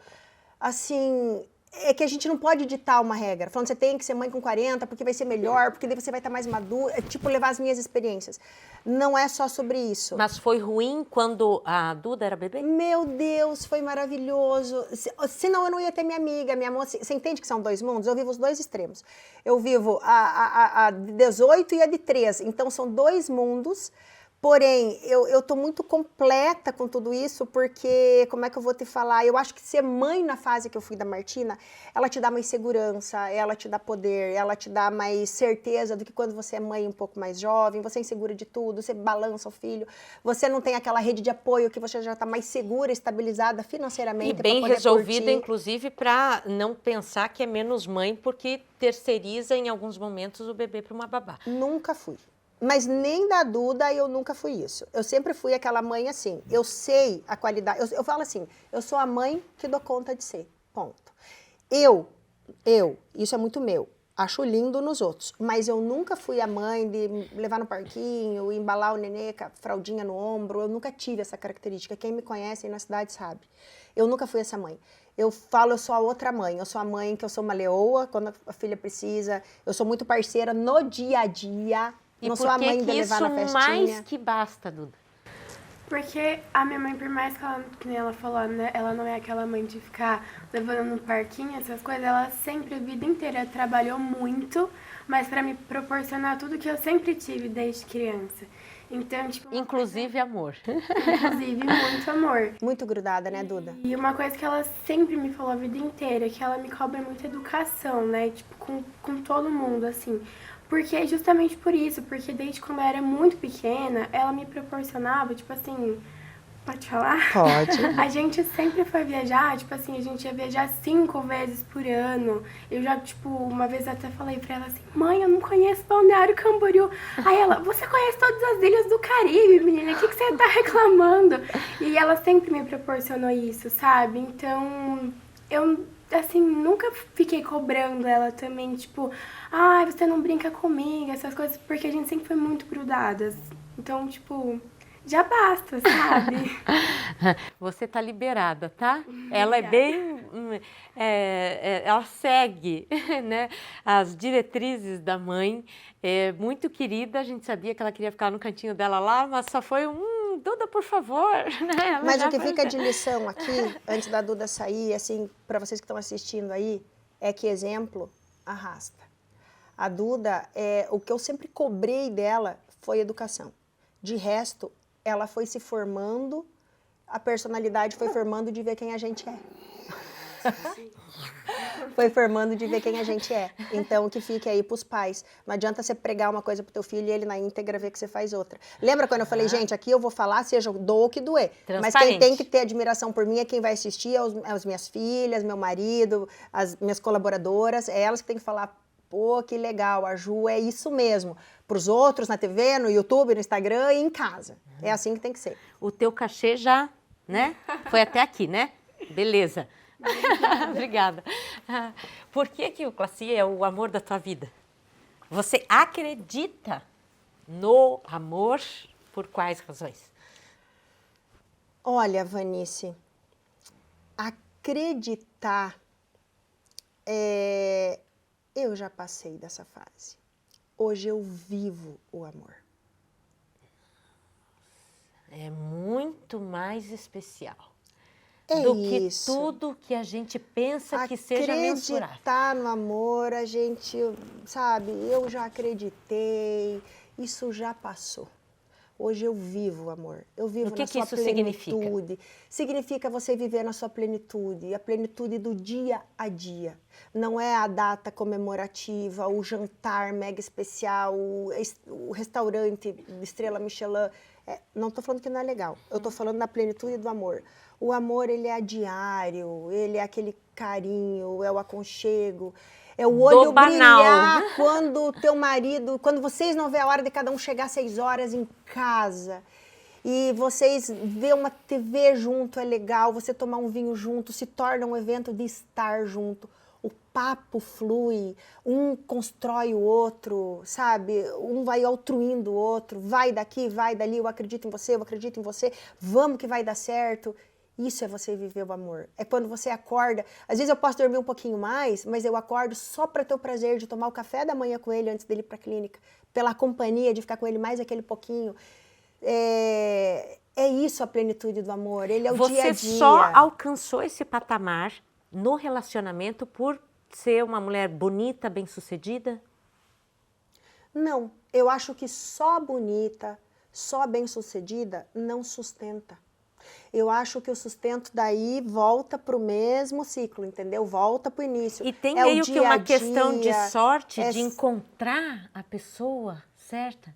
assim, é que a gente não pode ditar uma regra, falando você tem que ser mãe com 40 porque vai ser melhor, porque daí você vai estar mais madura, é tipo levar as minhas experiências. Não é só sobre isso. Mas foi ruim quando a Duda era bebê? Meu Deus, foi maravilhoso. Senão eu não ia ter minha amiga, minha moça. Você entende que são dois mundos? Eu vivo os dois extremos. Eu vivo a de 18 e a de 13. Então são dois mundos. Porém, eu tô muito completa com tudo isso, porque, como é que eu vou te falar? Eu acho que ser mãe na fase que eu fui da Martina, ela te dá mais segurança, ela te dá poder, ela te dá mais certeza do que quando você é mãe um pouco mais jovem, você é insegura de tudo, você balança o filho, você não tem aquela rede de apoio que você já está mais segura, estabilizada financeiramente. E bem pra poder resolvida, curtir. inclusive, para não pensar que é menos mãe, porque terceiriza em alguns momentos o bebê para uma babá. Nunca fui. Mas nem da Duda eu nunca fui isso. Eu sempre fui aquela mãe assim, eu sei a qualidade, eu falo assim, eu sou a mãe que dou conta de ser, ponto. Isso é muito meu, acho lindo nos outros, mas eu nunca fui a mãe de levar no parquinho, embalar o nenê com a fraldinha no ombro, eu nunca tive essa característica, quem me conhece aí na cidade sabe. Eu nunca fui essa mãe. Eu falo, eu sou a outra mãe, eu sou a mãe que eu sou uma leoa, quando a filha precisa, eu sou muito parceira no dia a dia. E não por sou a que mãe de que levar isso na festinha. mais que basta, Duda? Porque a minha mãe, por mais que ela, que nem ela falou, né, ela não é aquela mãe de ficar levando no parquinho, essas coisas, ela sempre, a vida inteira, trabalhou muito, mas pra me proporcionar tudo que eu sempre tive desde criança. Então, tipo... Inclusive amor. Inclusive, muito amor. Muito grudada, né, Duda? E uma coisa que ela sempre me falou a vida inteira, que ela me cobra muita educação, né, tipo, com todo mundo, assim. Porque justamente por isso, porque desde quando eu era muito pequena, ela me proporcionava, tipo assim, pode falar? Pode. A gente sempre foi viajar, tipo assim, a gente ia viajar 5 vezes por ano. Eu já, tipo, uma vez até falei pra ela assim, mãe, eu não conheço Balneário Camboriú. Aí ela, você conhece todas as ilhas do Caribe, menina, o que você tá reclamando? E ela sempre me proporcionou isso, sabe? Então, eu... assim, nunca fiquei cobrando ela também, tipo, você não brinca comigo, essas coisas, porque a gente sempre foi muito grudadas. Então, tipo, já basta, sabe? Você tá liberada, tá? Ela é bem... ela segue, né, as diretrizes da mãe. É muito querida, a gente sabia que ela queria ficar no cantinho dela lá, mas só foi Duda, por favor, né? Ela Mas já o que foi- fica de lição aqui, antes da Duda sair, assim, para vocês que estão assistindo aí, é que exemplo arrasta. A Duda, o que eu sempre cobrei dela foi educação. De resto, ela foi se formando, a personalidade foi formando de ver quem a gente é. Foi formando de ver quem a gente é. Então, que fique aí pros pais. Não adianta você pregar uma coisa pro teu filho e ele na íntegra ver que você faz outra. Lembra quando eu falei, gente, aqui eu vou falar, seja doa o que doer. Mas quem tem que ter admiração por mim é quem vai assistir, as minhas filhas, meu marido, as minhas colaboradoras. É elas que têm que falar, pô, que legal, a Ju é isso mesmo. Pros outros, na TV, no YouTube, no Instagram e em casa. É assim que tem que ser. O teu cachê já, né? Foi até aqui, né? Beleza. Obrigada. Por que o Classi é o amor da tua vida? Você acredita no amor por quais razões? Olha, Vanice, acreditar, eu já passei dessa fase. Hoje eu vivo o amor. É muito mais especial É do isso. que tudo que a gente pensa que seja mensurável. Acreditar no amor, a gente, sabe, eu já acreditei, isso já passou. Hoje eu vivo o amor, eu vivo na sua isso plenitude. Significa você viver na sua plenitude, a plenitude do dia a dia. Não é a data comemorativa, o jantar mega especial, o restaurante de estrela Michelin. Não estou falando que não é legal, eu estou falando da plenitude do amor. O amor, ele é diário, ele é aquele carinho, é o aconchego. É o olho brilhar quando o teu marido, quando vocês não vê a hora de cada um chegar às 6 horas em casa e vocês vê uma TV junto, é legal, você tomar um vinho junto, se torna um evento de estar junto. O papo flui, um constrói o outro, sabe? Um vai altruindo o outro, vai daqui, vai dali, eu acredito em você, vamos que vai dar certo. Isso é você viver o amor. É quando você acorda. Às vezes eu posso dormir um pouquinho mais, mas eu acordo só para ter o prazer de tomar o café da manhã com ele antes dele ir para a clínica. Pela companhia de ficar com ele mais aquele pouquinho. É isso a plenitude do amor. Ele é o dia a dia. Você só alcançou esse patamar no relacionamento por ser uma mulher bonita, bem-sucedida? Não. Eu acho que só bonita, só bem-sucedida não sustenta. Eu acho que o sustento daí volta para o mesmo ciclo, entendeu? Volta para o início. E tem meio que uma questão de sorte, de encontrar a pessoa certa?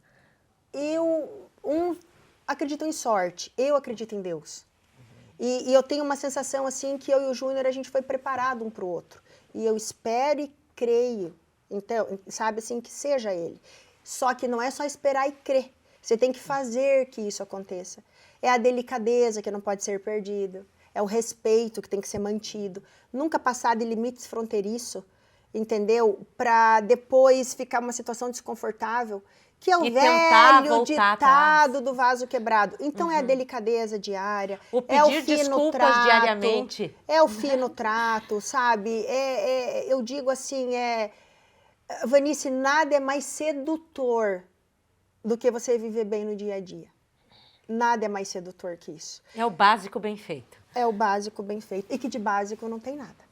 Eu acredito em sorte, eu acredito em Deus. E eu tenho uma sensação assim que eu e o Júnior, a gente foi preparado um para o outro. E eu espero e creio, então, sabe assim, que seja ele. Só que não é só esperar e crer. Você tem que fazer que isso aconteça. É a delicadeza que não pode ser perdido. É o respeito que tem que ser mantido. Nunca passar de limites fronteiriços, entendeu? Para depois ficar uma situação desconfortável. Que é o velho ditado do vaso quebrado. Então é a delicadeza diária. O pedir desculpas diariamente. É o fino trato, sabe? Eu digo assim, Vanice, nada é mais sedutor do que você viver bem no dia a dia. Nada é mais sedutor que isso. É o básico bem feito. É o básico bem feito. E que de básico não tem nada.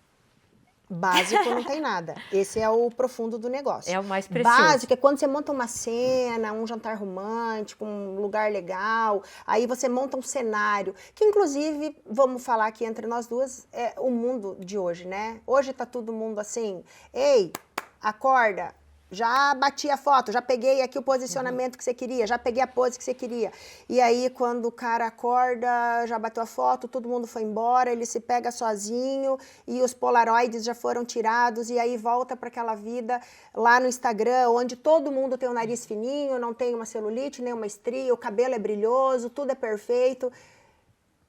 Básico não tem nada. Esse é o profundo do negócio. É o mais precioso. Básico é quando você monta uma cena, um jantar romântico, um lugar legal. Aí você monta um cenário. Que inclusive, vamos falar aqui entre nós duas, é o mundo de hoje, né? Hoje tá todo mundo assim, ei, acorda. Já bati a foto, já peguei aqui o posicionamento que você queria, já peguei a pose que você queria. E aí, quando o cara acorda, já bateu a foto, todo mundo foi embora, ele se pega sozinho e os polaroides já foram tirados e aí volta para aquela vida lá no Instagram, onde todo mundo tem o nariz fininho, não tem uma celulite, nem uma estria, o cabelo é brilhoso, tudo é perfeito.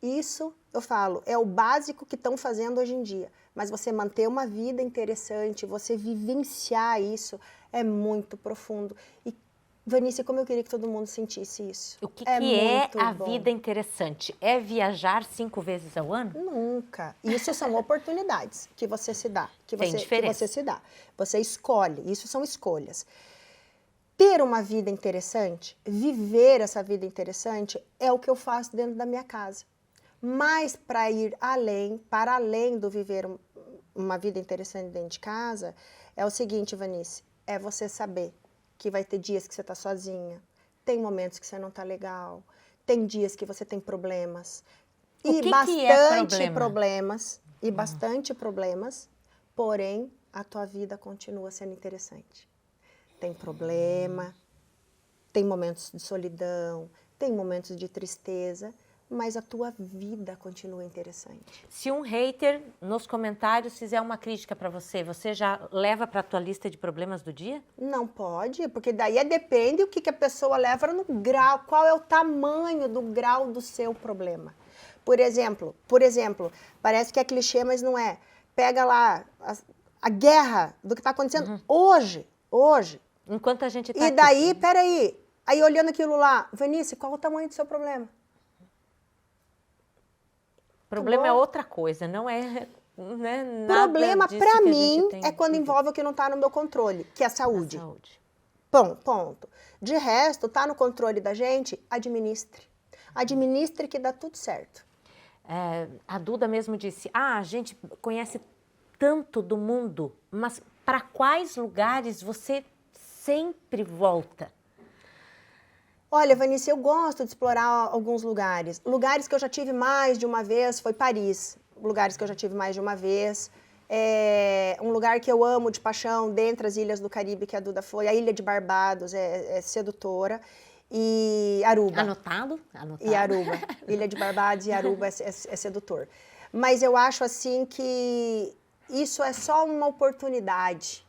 Isso, eu falo, é o básico que estão fazendo hoje em dia. Mas você manter uma vida interessante, você vivenciar isso, é muito profundo. E, Vanice, como eu queria que todo mundo sentisse isso. O que é a vida interessante? É viajar 5 vezes ao ano? Nunca. Isso são oportunidades que você se dá. Que diferença. você se dá. Você escolhe. Isso são escolhas. Ter uma vida interessante, viver essa vida interessante, é o que eu faço dentro da minha casa. Mas para ir para além do viver uma vida interessante dentro de casa, é o seguinte, Vanice, é você saber que vai ter dias que você está sozinha, tem momentos que você não está legal, tem dias que você tem problemas. Bastante problemas, porém a tua vida continua sendo interessante. Tem problema, tem momentos de solidão, tem momentos de tristeza, mas a tua vida continua interessante. Se um hater nos comentários fizer uma crítica para você, você já leva para a tua lista de problemas do dia? Não pode, porque daí depende o que a pessoa leva no grau, qual é o tamanho do grau do seu problema. Por exemplo, parece que é clichê, mas não é. Pega lá a guerra do que está acontecendo hoje. Enquanto a gente tá E aqui. daí, peraí, aí olhando aquilo lá, Vanice, qual o tamanho do seu problema? O problema é bom. outra coisa, não é, né, nada Problema, disso pra que a mim, gente tem é quando que envolve o que não está no meu controle, que é a ver. saúde. A saúde. Ponto. De resto, está no controle da gente, administre. Administre que dá tudo certo. A Duda mesmo disse, a gente conhece tanto do mundo, mas para quais lugares você sempre volta? Olha, Vanice, eu gosto de explorar alguns lugares. Lugares que eu já tive mais de uma vez foi Paris. Lugares que eu já tive mais de uma vez. Um lugar que eu amo de paixão, dentre as ilhas do Caribe que a Duda foi, a Ilha de Barbados, é sedutora. E Aruba. Anotado? E Aruba. Ilha de Barbados e Aruba é sedutor. Mas eu acho assim que isso é só uma oportunidade.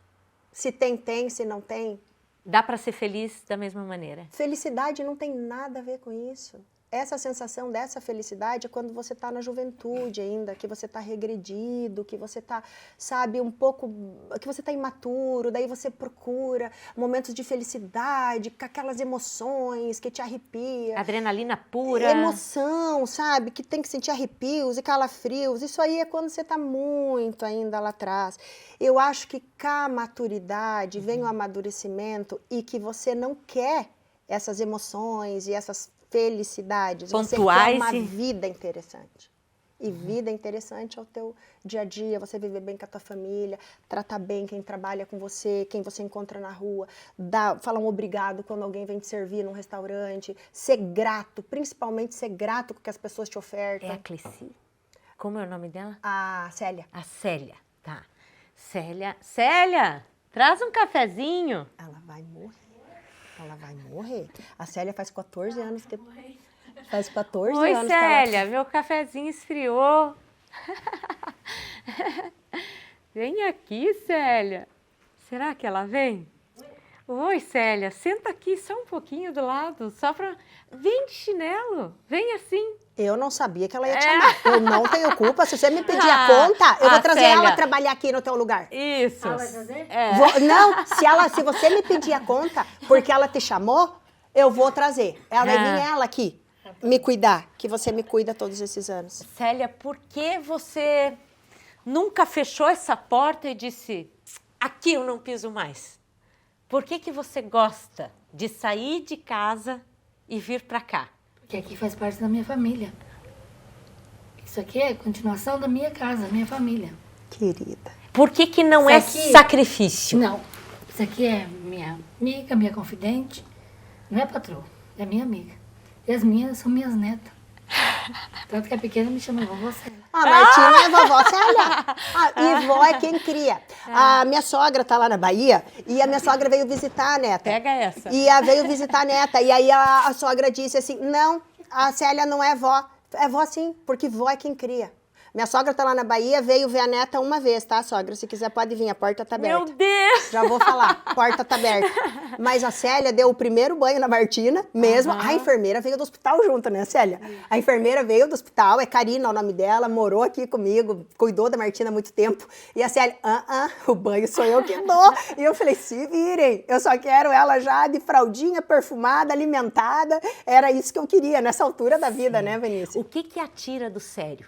Se tem, se não tem. Dá para ser feliz da mesma maneira. Felicidade não tem nada a ver com isso. Essa sensação dessa felicidade é quando você está na juventude ainda, que você está regredido, que você está, sabe, um pouco, que você está imaturo, daí você procura momentos de felicidade, com aquelas emoções que te arrepia. Adrenalina pura. Emoção, sabe, que tem que sentir arrepios e calafrios. Isso aí é quando você está muito ainda lá atrás. Eu acho que com a maturidade vem o amadurecimento e que você não quer essas emoções e essas felicidades. Pontuais. Você quer uma vida interessante. E vida interessante é o teu dia a dia, você viver bem com a tua família, tratar bem quem trabalha com você, quem você encontra na rua, falar um obrigado quando alguém vem te servir num restaurante, ser grato, principalmente ser grato com o que as pessoas te ofertam. É a Cleci? Como é o nome dela? A Célia. A Célia, tá. Célia, traz um cafezinho. Ela vai morrer. Ela vai morrer. A Célia faz 14 anos que... Faz 14 Oi, anos Célia, que ela... meu cafezinho esfriou. Vem aqui, Célia. Será que ela vem? Oi, Célia, senta aqui só um pouquinho do lado, só pra... Vem de chinelo, vem assim. Eu não sabia que ela ia te chamar. Eu não tenho culpa. Se você me pedir a Ah, conta, eu vou trazer Célia. ela trabalhar aqui no teu lugar. Isso. Ela vai fazer? Não, se você me pedir a conta, porque ela te chamou, eu vou trazer. Ela vai vir ela aqui me cuidar, que você me cuida todos esses anos. Célia, por que você nunca fechou essa porta e disse, aqui eu não piso mais? Por que você gosta de sair de casa e vir para cá? Porque aqui faz parte da minha família. Isso aqui é continuação da minha casa, da minha família. Querida. Por que não Isso é aqui- sacrifício? Não, isso aqui é minha amiga, minha confidente. Não é patroa, é minha amiga. E as minhas são minhas netas. Tanto que a pequena me chama vovó Célia. A Martina é vovó Célia. E vó é quem cria. A minha sogra tá lá na Bahia e a minha sogra veio visitar a neta. Pega essa. E veio visitar a neta. E aí a sogra disse assim, não, a Célia não é vó. É vó sim, porque vó é quem cria. Minha sogra tá lá na Bahia, veio ver a neta uma vez, tá, sogra? Se quiser pode vir, a porta tá aberta. Meu Deus! Já vou falar, porta tá aberta. Mas a Célia deu o primeiro banho na Martina, mesmo. A enfermeira veio do hospital junto, né, Célia? A enfermeira veio do hospital, é Karina o nome dela, morou aqui comigo, cuidou da Martina há muito tempo. E a Célia, o banho sou eu que dou. E eu falei, se virem, eu só quero ela já de fraldinha, perfumada, alimentada. Era isso que eu queria nessa altura da vida, né, Vinícius? O que atira do sério?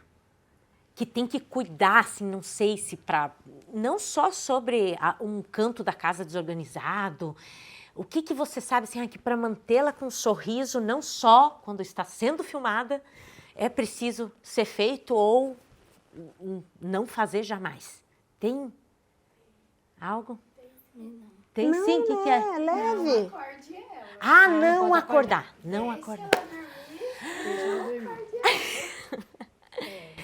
Que tem que cuidar, assim, não sei se para... Não só sobre um canto da casa desorganizado. O que você sabe, assim, que para mantê-la com um sorriso, não só quando está sendo filmada, é preciso ser feito ou não fazer jamais? Tem algo? Tem sim, o que é? É leve. Não acordar. Não acordar.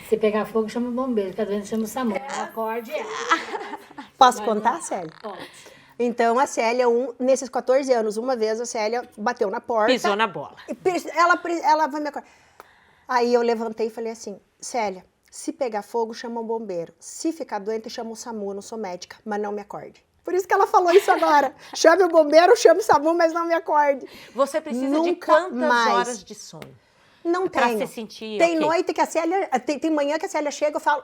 Se pegar fogo, chama o bombeiro. Cada vez chama o SAMU. Ela acorde ela. Posso contar, Célia? Pode. Então, a Célia, nesses 14 anos, uma vez a Célia bateu na porta. Pisou na bola. Ela vai me acordar. Aí eu levantei e falei assim, Célia, se pegar fogo, chama o bombeiro. Se ficar doente, chama o SAMU, eu não sou médica, mas não me acorde. Por isso que ela falou isso agora. Chame o bombeiro, chame o SAMU, mas não me acorde. Você precisa de Nunca quantas mais. horas de sono? Não Pra tenho. se sentir Tem ok. noite que a Célia, tem manhã que a Célia chega, eu falo,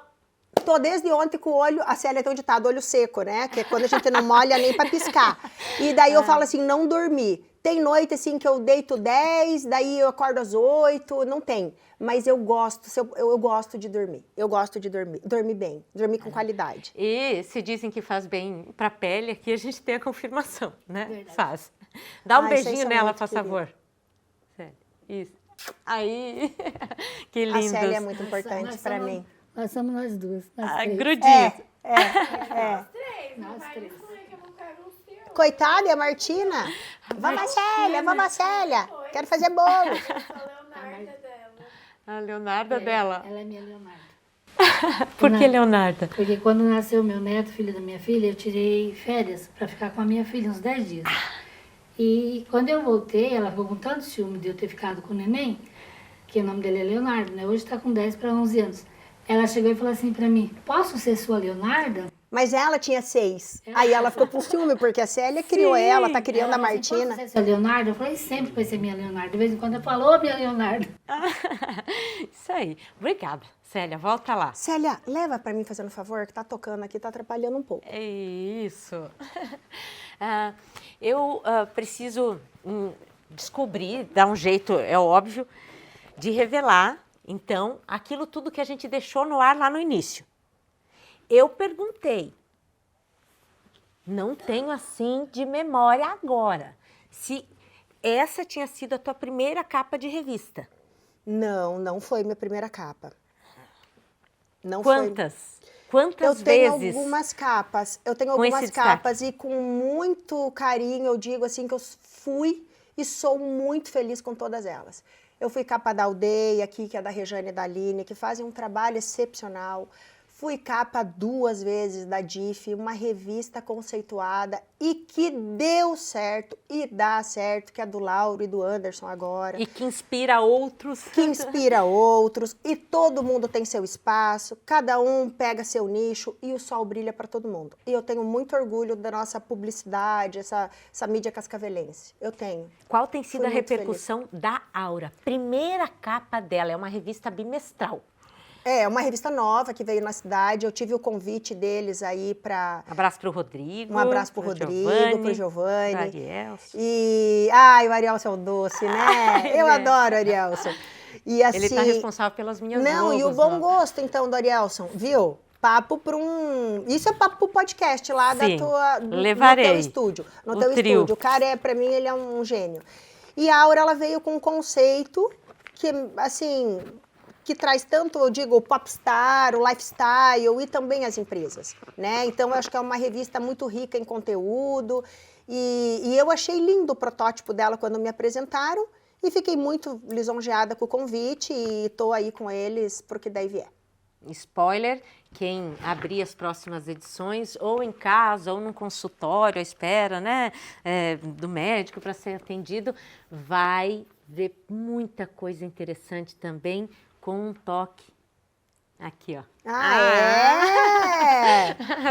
tô desde ontem com o olho, a Célia tem um ditado, olho seco, né? Que é quando a gente não molha nem pra piscar. E daí eu falo assim, não dormi. Tem noite assim que eu deito 10, daí eu acordo às 8, não tem. Mas eu gosto, eu gosto de dormir. Eu gosto de dormir bem, dormir com qualidade. E se dizem que faz bem pra pele, aqui a gente tem a confirmação, né? Verdade. Faz. Dá um Ai, vocês beijinho são nela, muito por queridas. favor. Sério. Isso. Aí. Que A lindos. Célia é muito importante Nós pra somos- mim. Nós somos nós duas, nós Ah, três. grudinhos. Três, não Nós vai três. incluir que eu vou pegar o seu. Coitada, e a Martina? Vamos, Célia, vamos, Célia. Quero fazer bolo. Eu sou a Leonarda dela. A Leonarda dela. Ela é minha Leonarda. Por que Leonarda? Porque quando nasceu meu neto, filho da minha filha, eu tirei férias para ficar com a minha filha uns 10 dias. E quando eu voltei, ela ficou com tanto ciúme de eu ter ficado com o neném, que o nome dele é Leonardo, né? Hoje está com 10 para 11 anos. Ela chegou e falou assim para mim, posso ser sua Leonarda? Mas ela tinha 6. Aí ela ficou com ciúme, porque a Célia criou ela, tá criando a Ela falou assim, Martina. posso ser sua Leonarda? Eu falei, sempre vai ser minha Leonarda. De vez em quando eu falo, ô minha Leonarda. Isso aí. Obrigada, Célia. Volta lá. Célia, leva pra mim fazendo um favor, que tá tocando aqui, tá atrapalhando um pouco. É isso. Eu preciso descobrir, dar um jeito, é óbvio, de revelar, então, aquilo tudo que a gente deixou no ar lá no início. Eu perguntei, não tenho assim de memória agora, se essa tinha sido a tua primeira capa de revista. Não, não foi minha primeira capa. Não foi. Quantas? Quantas Eu tenho vezes? algumas capas. Eu tenho com esse algumas destaque? capas e com muito carinho eu digo assim que eu fui e sou muito feliz com todas elas. Eu fui capa da Aldeia aqui, que é da Rejane e da Aline, que fazem um trabalho excepcional. Fui capa 2 vezes da DIF, uma revista conceituada e que deu certo e dá certo, que é do Lauro e do Anderson agora. E que inspira outros. Que inspira outros e todo mundo tem seu espaço, cada um pega seu nicho e o sol brilha para todo mundo. E eu tenho muito orgulho da nossa publicidade, essa mídia cascavelense. Eu tenho. Qual tem sido Fui a muito repercussão da Aura? Primeira capa dela, é uma revista bimestral. É uma revista nova que veio na cidade, eu tive o convite deles aí para... Abraço para o Rodrigo. Um abraço pro Rodrigo, pro Giovanni. Pra Arielson. E... Ai, o Arielson é um doce, né? Eu adoro o Arielson. E assim... Ele está responsável pelas minhas Não, logos, e o bom ó. gosto, então, do Arielson, viu? Papo para um... Isso é papo pro podcast lá Sim, no levarei. teu estúdio. No O teu trio. estúdio. O cara, para mim, ele é um gênio. E a Aura, ela veio com um conceito que, assim... que traz tanto, eu digo, o popstar, o lifestyle e também as empresas, né? Então, eu acho que é uma revista muito rica em conteúdo e eu achei lindo o protótipo dela quando me apresentaram e fiquei muito lisonjeada com o convite e estou aí com eles porque daí vier. Spoiler, quem abrir as próximas edições, ou em casa, ou num consultório, à espera, né, do médico para ser atendido, vai ver muita coisa interessante também, com um toque aqui, ó. É?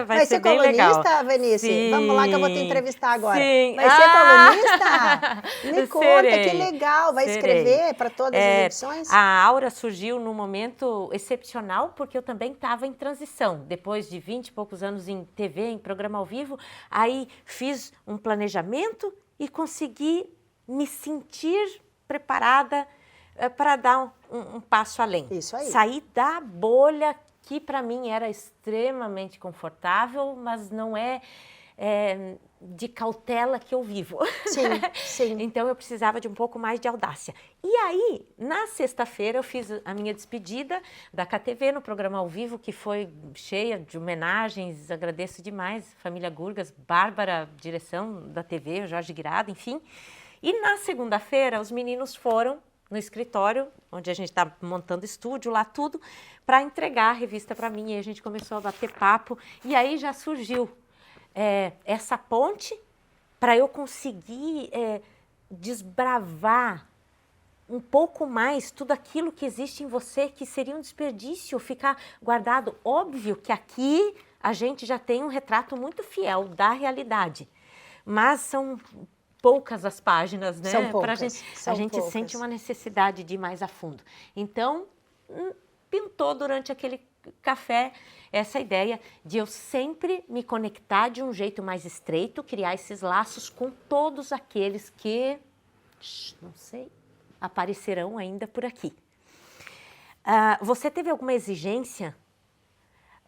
Vai ser bem colunista, legal. Venice? Sim, Vamos lá que eu vou te entrevistar agora. sim. Vai ser colunista? Me conta, Serei, que legal. Vai serei. escrever para todas as edições? A Aura surgiu num momento excepcional, porque eu também estava em transição. Depois de 20 e poucos anos em TV, em programa ao vivo, aí fiz um planejamento e consegui me sentir preparada para dar um passo além. Isso aí. Sair da bolha que para mim era extremamente confortável, mas não é de cautela que eu vivo. Sim, sim. Então eu precisava de um pouco mais de audácia. E aí, na sexta-feira, eu fiz a minha despedida da KTV no programa ao vivo, que foi cheia de homenagens, agradeço demais, família Gurgas, Bárbara, direção da TV, Jorge Guirado, enfim. E na segunda-feira, os meninos foram no escritório, onde a gente está montando estúdio, lá tudo, para entregar a revista para mim. E a gente começou a bater papo, e aí já surgiu essa ponte para eu conseguir desbravar um pouco mais tudo aquilo que existe em você, que seria um desperdício ficar guardado. Óbvio que aqui a gente já tem um retrato muito fiel da realidade, mas são poucas as páginas, né? São poucas, A gente poucas. sente uma necessidade de ir mais a fundo. Então, pintou durante aquele café essa ideia de eu sempre me conectar de um jeito mais estreito, criar esses laços com todos aqueles que, não sei, aparecerão ainda por aqui. Você teve alguma exigência?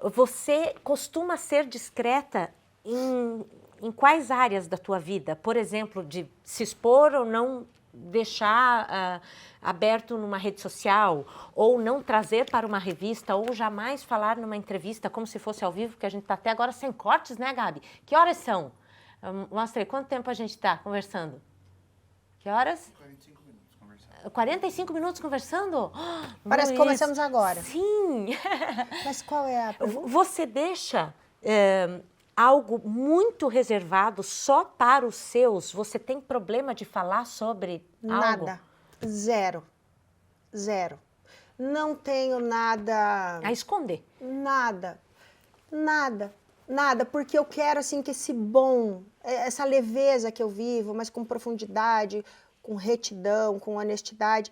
Você costuma ser discreta em quais áreas da tua vida? Por exemplo, de se expor ou não deixar aberto numa rede social, ou não trazer para uma revista, ou jamais falar numa entrevista como se fosse ao vivo, que a gente está até agora sem cortes, né, Gabi? Que horas são? Mostra aí, quanto tempo a gente está conversando? Que horas? 45 minutos conversando. 45 minutos conversando? Parece que começamos agora. Sim! Mas qual é a pergunta? Você deixa algo muito reservado só para os seus? Você tem problema de falar sobre algo? Nada. Zero. Zero. Não tenho nada... A esconder. Nada. Nada. Nada, porque eu quero, assim, que esse bom, essa leveza que eu vivo, mas com profundidade, com retidão, com honestidade,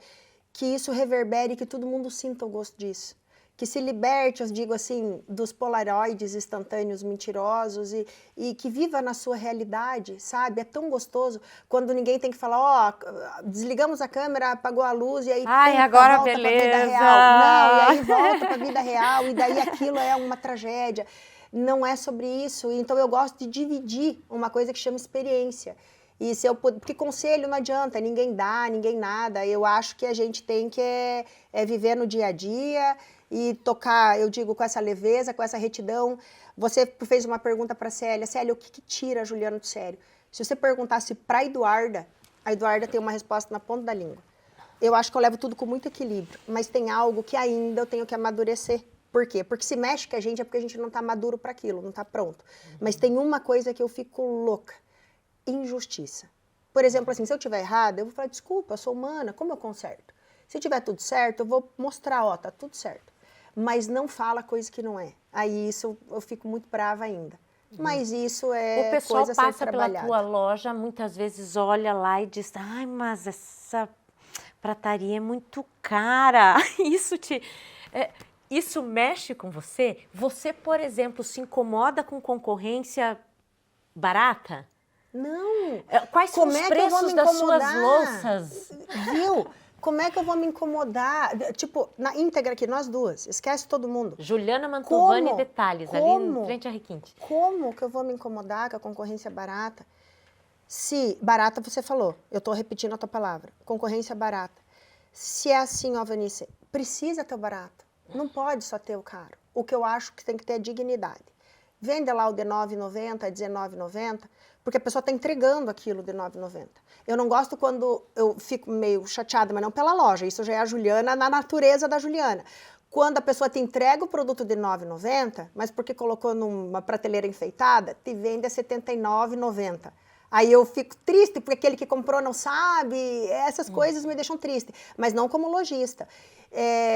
que isso reverbere e que todo mundo sinta o gosto disso. Que se liberte, eu digo assim, dos polaroides instantâneos mentirosos e que viva na sua realidade, sabe? É tão gostoso quando ninguém tem que falar, desligamos a câmera, apagou a luz e aí agora volta beleza. pra vida real. Não, e aí volta pra vida real e daí aquilo é uma tragédia. Não é sobre isso, então eu gosto de dividir uma coisa que chama experiência. E se eu porque conselho não adianta, ninguém dá, ninguém nada. Eu acho que a gente tem que viver no dia a dia e tocar, eu digo, com essa leveza, com essa retidão. Você fez uma pergunta para a Célia. Célia, o que tira a Juliana do sério? Se você perguntasse para a Eduarda tem uma resposta na ponta da língua. Eu acho que eu levo tudo com muito equilíbrio, mas tem algo que ainda eu tenho que amadurecer. Por quê? Porque se mexe com a gente é porque a gente não está maduro para aquilo, não está pronto. Mas tem uma coisa que eu fico louca. Injustiça. Por exemplo, assim, se eu estiver errada, eu vou falar, desculpa, eu sou humana, como eu conserto? Se tiver tudo certo, eu vou mostrar, tá tudo certo. Mas não fala coisa que não é. Aí isso eu fico muito brava ainda. Mas isso é o pessoal coisa a ser passa pela trabalhada. tua loja, muitas vezes olha lá e diz, ai, mas essa prataria é muito cara. Isso mexe com você? Você, por exemplo, se incomoda com concorrência barata? Não. Quais são os preços das suas louças? Viu? Como é que eu vou me incomodar? Tipo, na íntegra aqui, nós duas. Esquece todo mundo. Juliana Mantovani Como? Detalhes, ali em frente à Requinte. Como que eu vou me incomodar com a concorrência barata? Se barata, você falou, eu estou repetindo a tua palavra, concorrência barata. Se é assim, ó, Vanice, precisa ter o barato. Não pode só ter o caro. O que eu acho que tem que ter é dignidade. Vende lá o de R$ 9,90, R$ 19,90, porque a pessoa está entregando aquilo de R$ 9,90. Eu não gosto quando eu fico meio chateada, mas não pela loja, isso já é a Juliana, na natureza da Juliana. Quando a pessoa te entrega o produto de R$ 9,90, mas porque colocou numa prateleira enfeitada, te vende a R$ 79,90. Aí eu fico triste, porque aquele que comprou não sabe, essas coisas me deixam triste, mas não como lojista,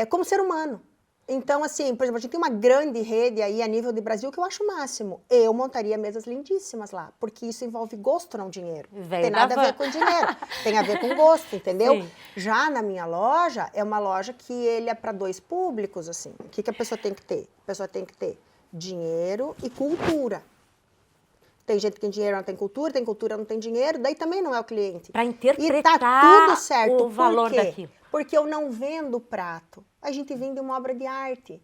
como ser humano. Então, assim, por exemplo, a gente tem uma grande rede aí a nível de Brasil que eu acho o máximo. Eu montaria mesas lindíssimas lá, porque isso envolve gosto, não dinheiro. Tem nada a ver com dinheiro, tem a ver com gosto, entendeu? Sim. Já na minha loja, é uma loja que ele é para dois públicos, assim. O que a pessoa tem que ter? A pessoa tem que ter dinheiro e cultura. Tem gente que tem dinheiro, não tem cultura, não tem dinheiro, daí também não é o cliente. Para interpretar e tá tudo certo. o valor Por quê? daquilo. Porque eu não vendo prato, a gente vende uma obra de arte.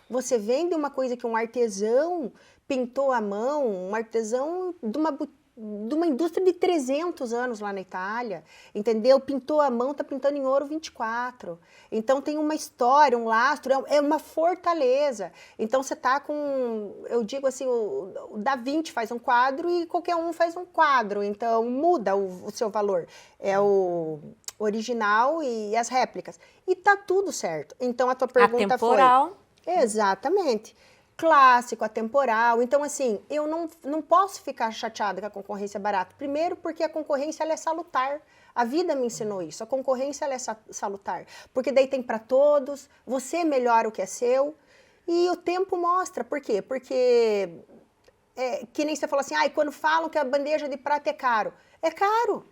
Você vende uma coisa que um artesão pintou à mão, um artesão de uma indústria de 300 anos lá na Itália, entendeu? Pintou à mão, tá pintando em ouro 24. Então tem uma história, um lastro, é uma fortaleza. Então você tá com, eu digo assim, o Da Vinci faz um quadro e qualquer um faz um quadro, então muda o seu valor. É o original e as réplicas. E tá tudo certo. Então a tua pergunta Atemporal. foi... Exatamente. Clássico, atemporal. Então, assim, eu não posso ficar chateada com a concorrência barata. Primeiro, porque a concorrência ela é salutar. A vida me ensinou isso. A concorrência ela é salutar. Porque daí tem para todos, você melhora o que é seu. E o tempo mostra. Por quê? Porque que nem você falou assim, quando falam que a bandeja de prata é caro. É caro.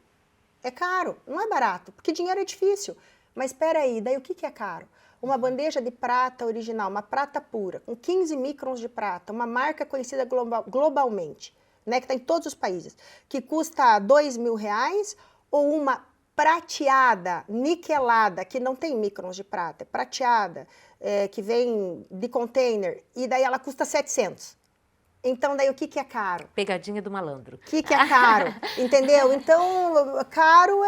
É caro. Não é barato, porque dinheiro é difícil. Mas espera aí, daí o que é caro? Uma bandeja de prata original, uma prata pura, com 15 microns de prata, uma marca conhecida globalmente, né, que está em todos os países, que custa R$2.000, ou uma prateada, niquelada, que não tem microns de prata, é prateada, que vem de container, e daí ela custa 700. Então, daí o que é caro? Pegadinha do malandro. O que é caro? Entendeu? Então, caro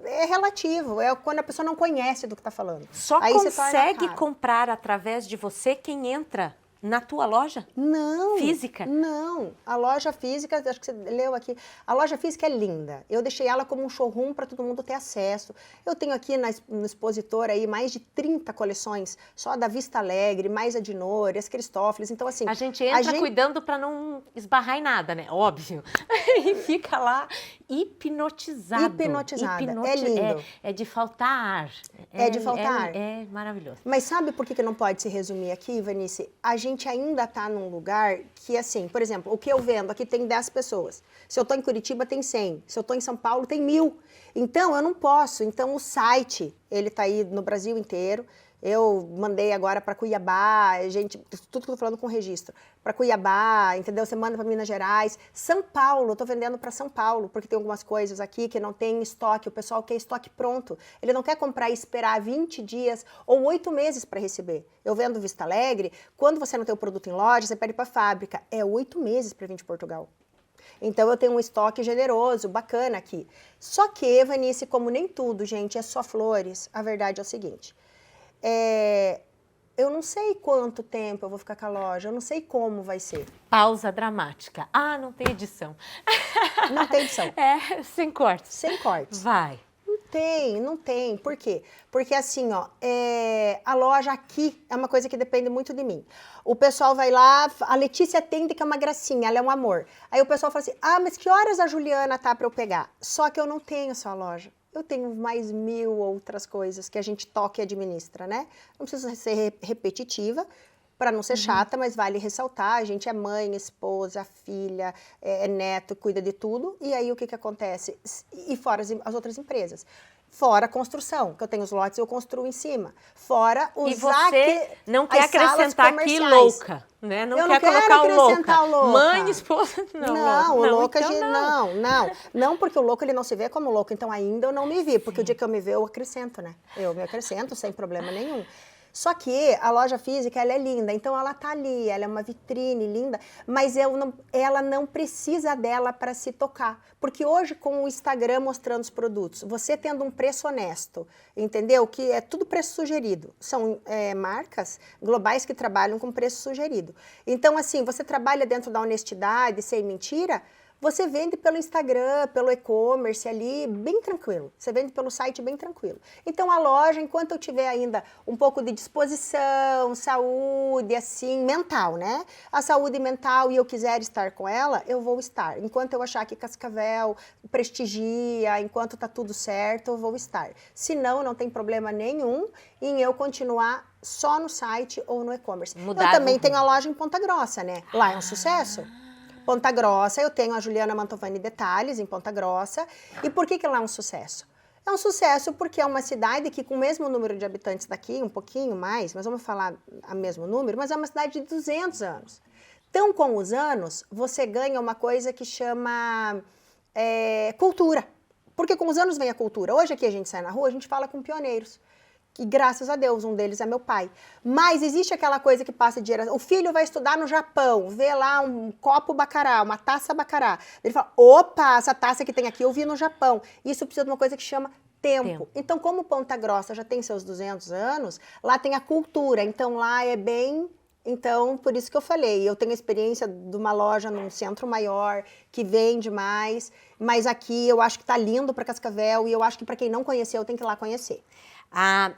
é relativo, é quando a pessoa não conhece do que está falando. Só Aí consegue comprar através de você quem entra na tua loja? Não. Física? Não. A loja física, acho que você leu aqui, a loja física é linda. Eu deixei ela como um showroom para todo mundo ter acesso. Eu tenho aqui no expositor aí mais de 30 coleções, só da Vista Alegre, mais a Dinori, as Cristófeles. Então, assim... A gente entra cuidando para não esbarrar em nada, né? Óbvio. E fica lá hipnotizado. Hipnotizada. É lindo. É de faltar ar. É de faltar ar. É maravilhoso. Mas sabe por que não pode se resumir aqui, Vanice? A gente ainda está num lugar que, assim, por exemplo, o que eu vendo aqui tem 10 pessoas. Se eu estou em Curitiba, tem 100. Se eu estou em São Paulo, tem 1.000. Então, eu não posso. Então, o site, ele está aí no Brasil inteiro. Eu mandei agora para Cuiabá, gente, tudo que eu tô falando com registro. Para Cuiabá, entendeu? Você manda para Minas Gerais. São Paulo, eu tô vendendo para São Paulo, porque tem algumas coisas aqui que não tem estoque. O pessoal quer estoque pronto. Ele não quer comprar e esperar 20 dias ou 8 meses para receber. Eu vendo Vista Alegre, quando você não tem o produto em loja, você pede para a fábrica. É 8 meses para vir de Portugal. Então, eu tenho um estoque generoso, bacana aqui. Só que, Vanice, como nem tudo, gente, é só flores, a verdade é o seguinte... eu não sei quanto tempo eu vou ficar com a loja, eu não sei como vai ser. Pausa dramática. Ah, não tem edição. Não tem edição. Sem cortes. Sem cortes. Vai. Não tem. Por quê? Porque assim, ó, a loja aqui é uma coisa que depende muito de mim. O pessoal vai lá, a Letícia atende que é uma gracinha, ela é um amor. Aí o pessoal fala assim, mas que horas a Juliana tá para eu pegar? Só que eu não tenho só a loja. Eu tenho mais 1.000 outras coisas que a gente toca e administra, né? Não precisa ser repetitiva para não ser chata, mas vale ressaltar. A gente é mãe, esposa, filha, neto, cuida de tudo. E aí o que acontece? E fora as outras empresas. Fora a construção, que eu tenho os lotes e eu construo em cima. Fora os E você não quer acrescentar aqui louca, né? Não quer colocar o louca. Mãe, esposa, não. O louca, então não, porque o louco ele não se vê como louco. Então ainda eu não me vi, porque o dia que eu me ver eu acrescento, né? Eu me acrescento sem problema nenhum. Só que a loja física, ela é linda, então ela tá ali, ela é uma vitrine linda, mas ela não precisa dela para se tocar. Porque hoje, com o Instagram mostrando os produtos, você tendo um preço honesto, entendeu? Que é tudo preço sugerido. São marcas globais que trabalham com preço sugerido. Então, assim, você trabalha dentro da honestidade, sem mentira, você vende pelo Instagram, pelo e-commerce ali, bem tranquilo. Você vende pelo site bem tranquilo. Então, a loja, enquanto eu tiver ainda um pouco de disposição, saúde, assim, mental, né? A saúde mental e eu quiser estar com ela, eu vou estar. Enquanto eu achar que Cascavel prestigia, enquanto tá tudo certo, eu vou estar. Se não, não tem problema nenhum em eu continuar só no site ou no e-commerce. Eu também tenho a loja em Ponta Grossa, né? Lá é um sucesso. Ponta Grossa, eu tenho a Juliana Mantovani Detalhes em Ponta Grossa. E por que lá é um sucesso? É um sucesso porque é uma cidade que, com o mesmo número de habitantes daqui, um pouquinho mais, mas vamos falar o mesmo número, mas é uma cidade de 200 anos. Então, com os anos, você ganha uma coisa que chama cultura. Porque com os anos vem a cultura. Hoje aqui a gente sai na rua, a gente fala com pioneiros. Que graças a Deus, um deles é meu pai. Mas existe aquela coisa que passa de geração. O filho vai estudar no Japão, vê lá um copo bacará, uma taça bacará. Ele fala, opa, essa taça que tem aqui eu vi no Japão. Isso precisa de uma coisa que chama tempo. Então, como Ponta Grossa já tem seus 200 anos, lá tem a cultura. Então, lá é bem... Então, por isso que eu falei, eu tenho experiência de uma loja num centro maior, que vende mais, mas aqui eu acho que tá lindo para Cascavel e eu acho que para quem não conheceu tem que ir lá conhecer.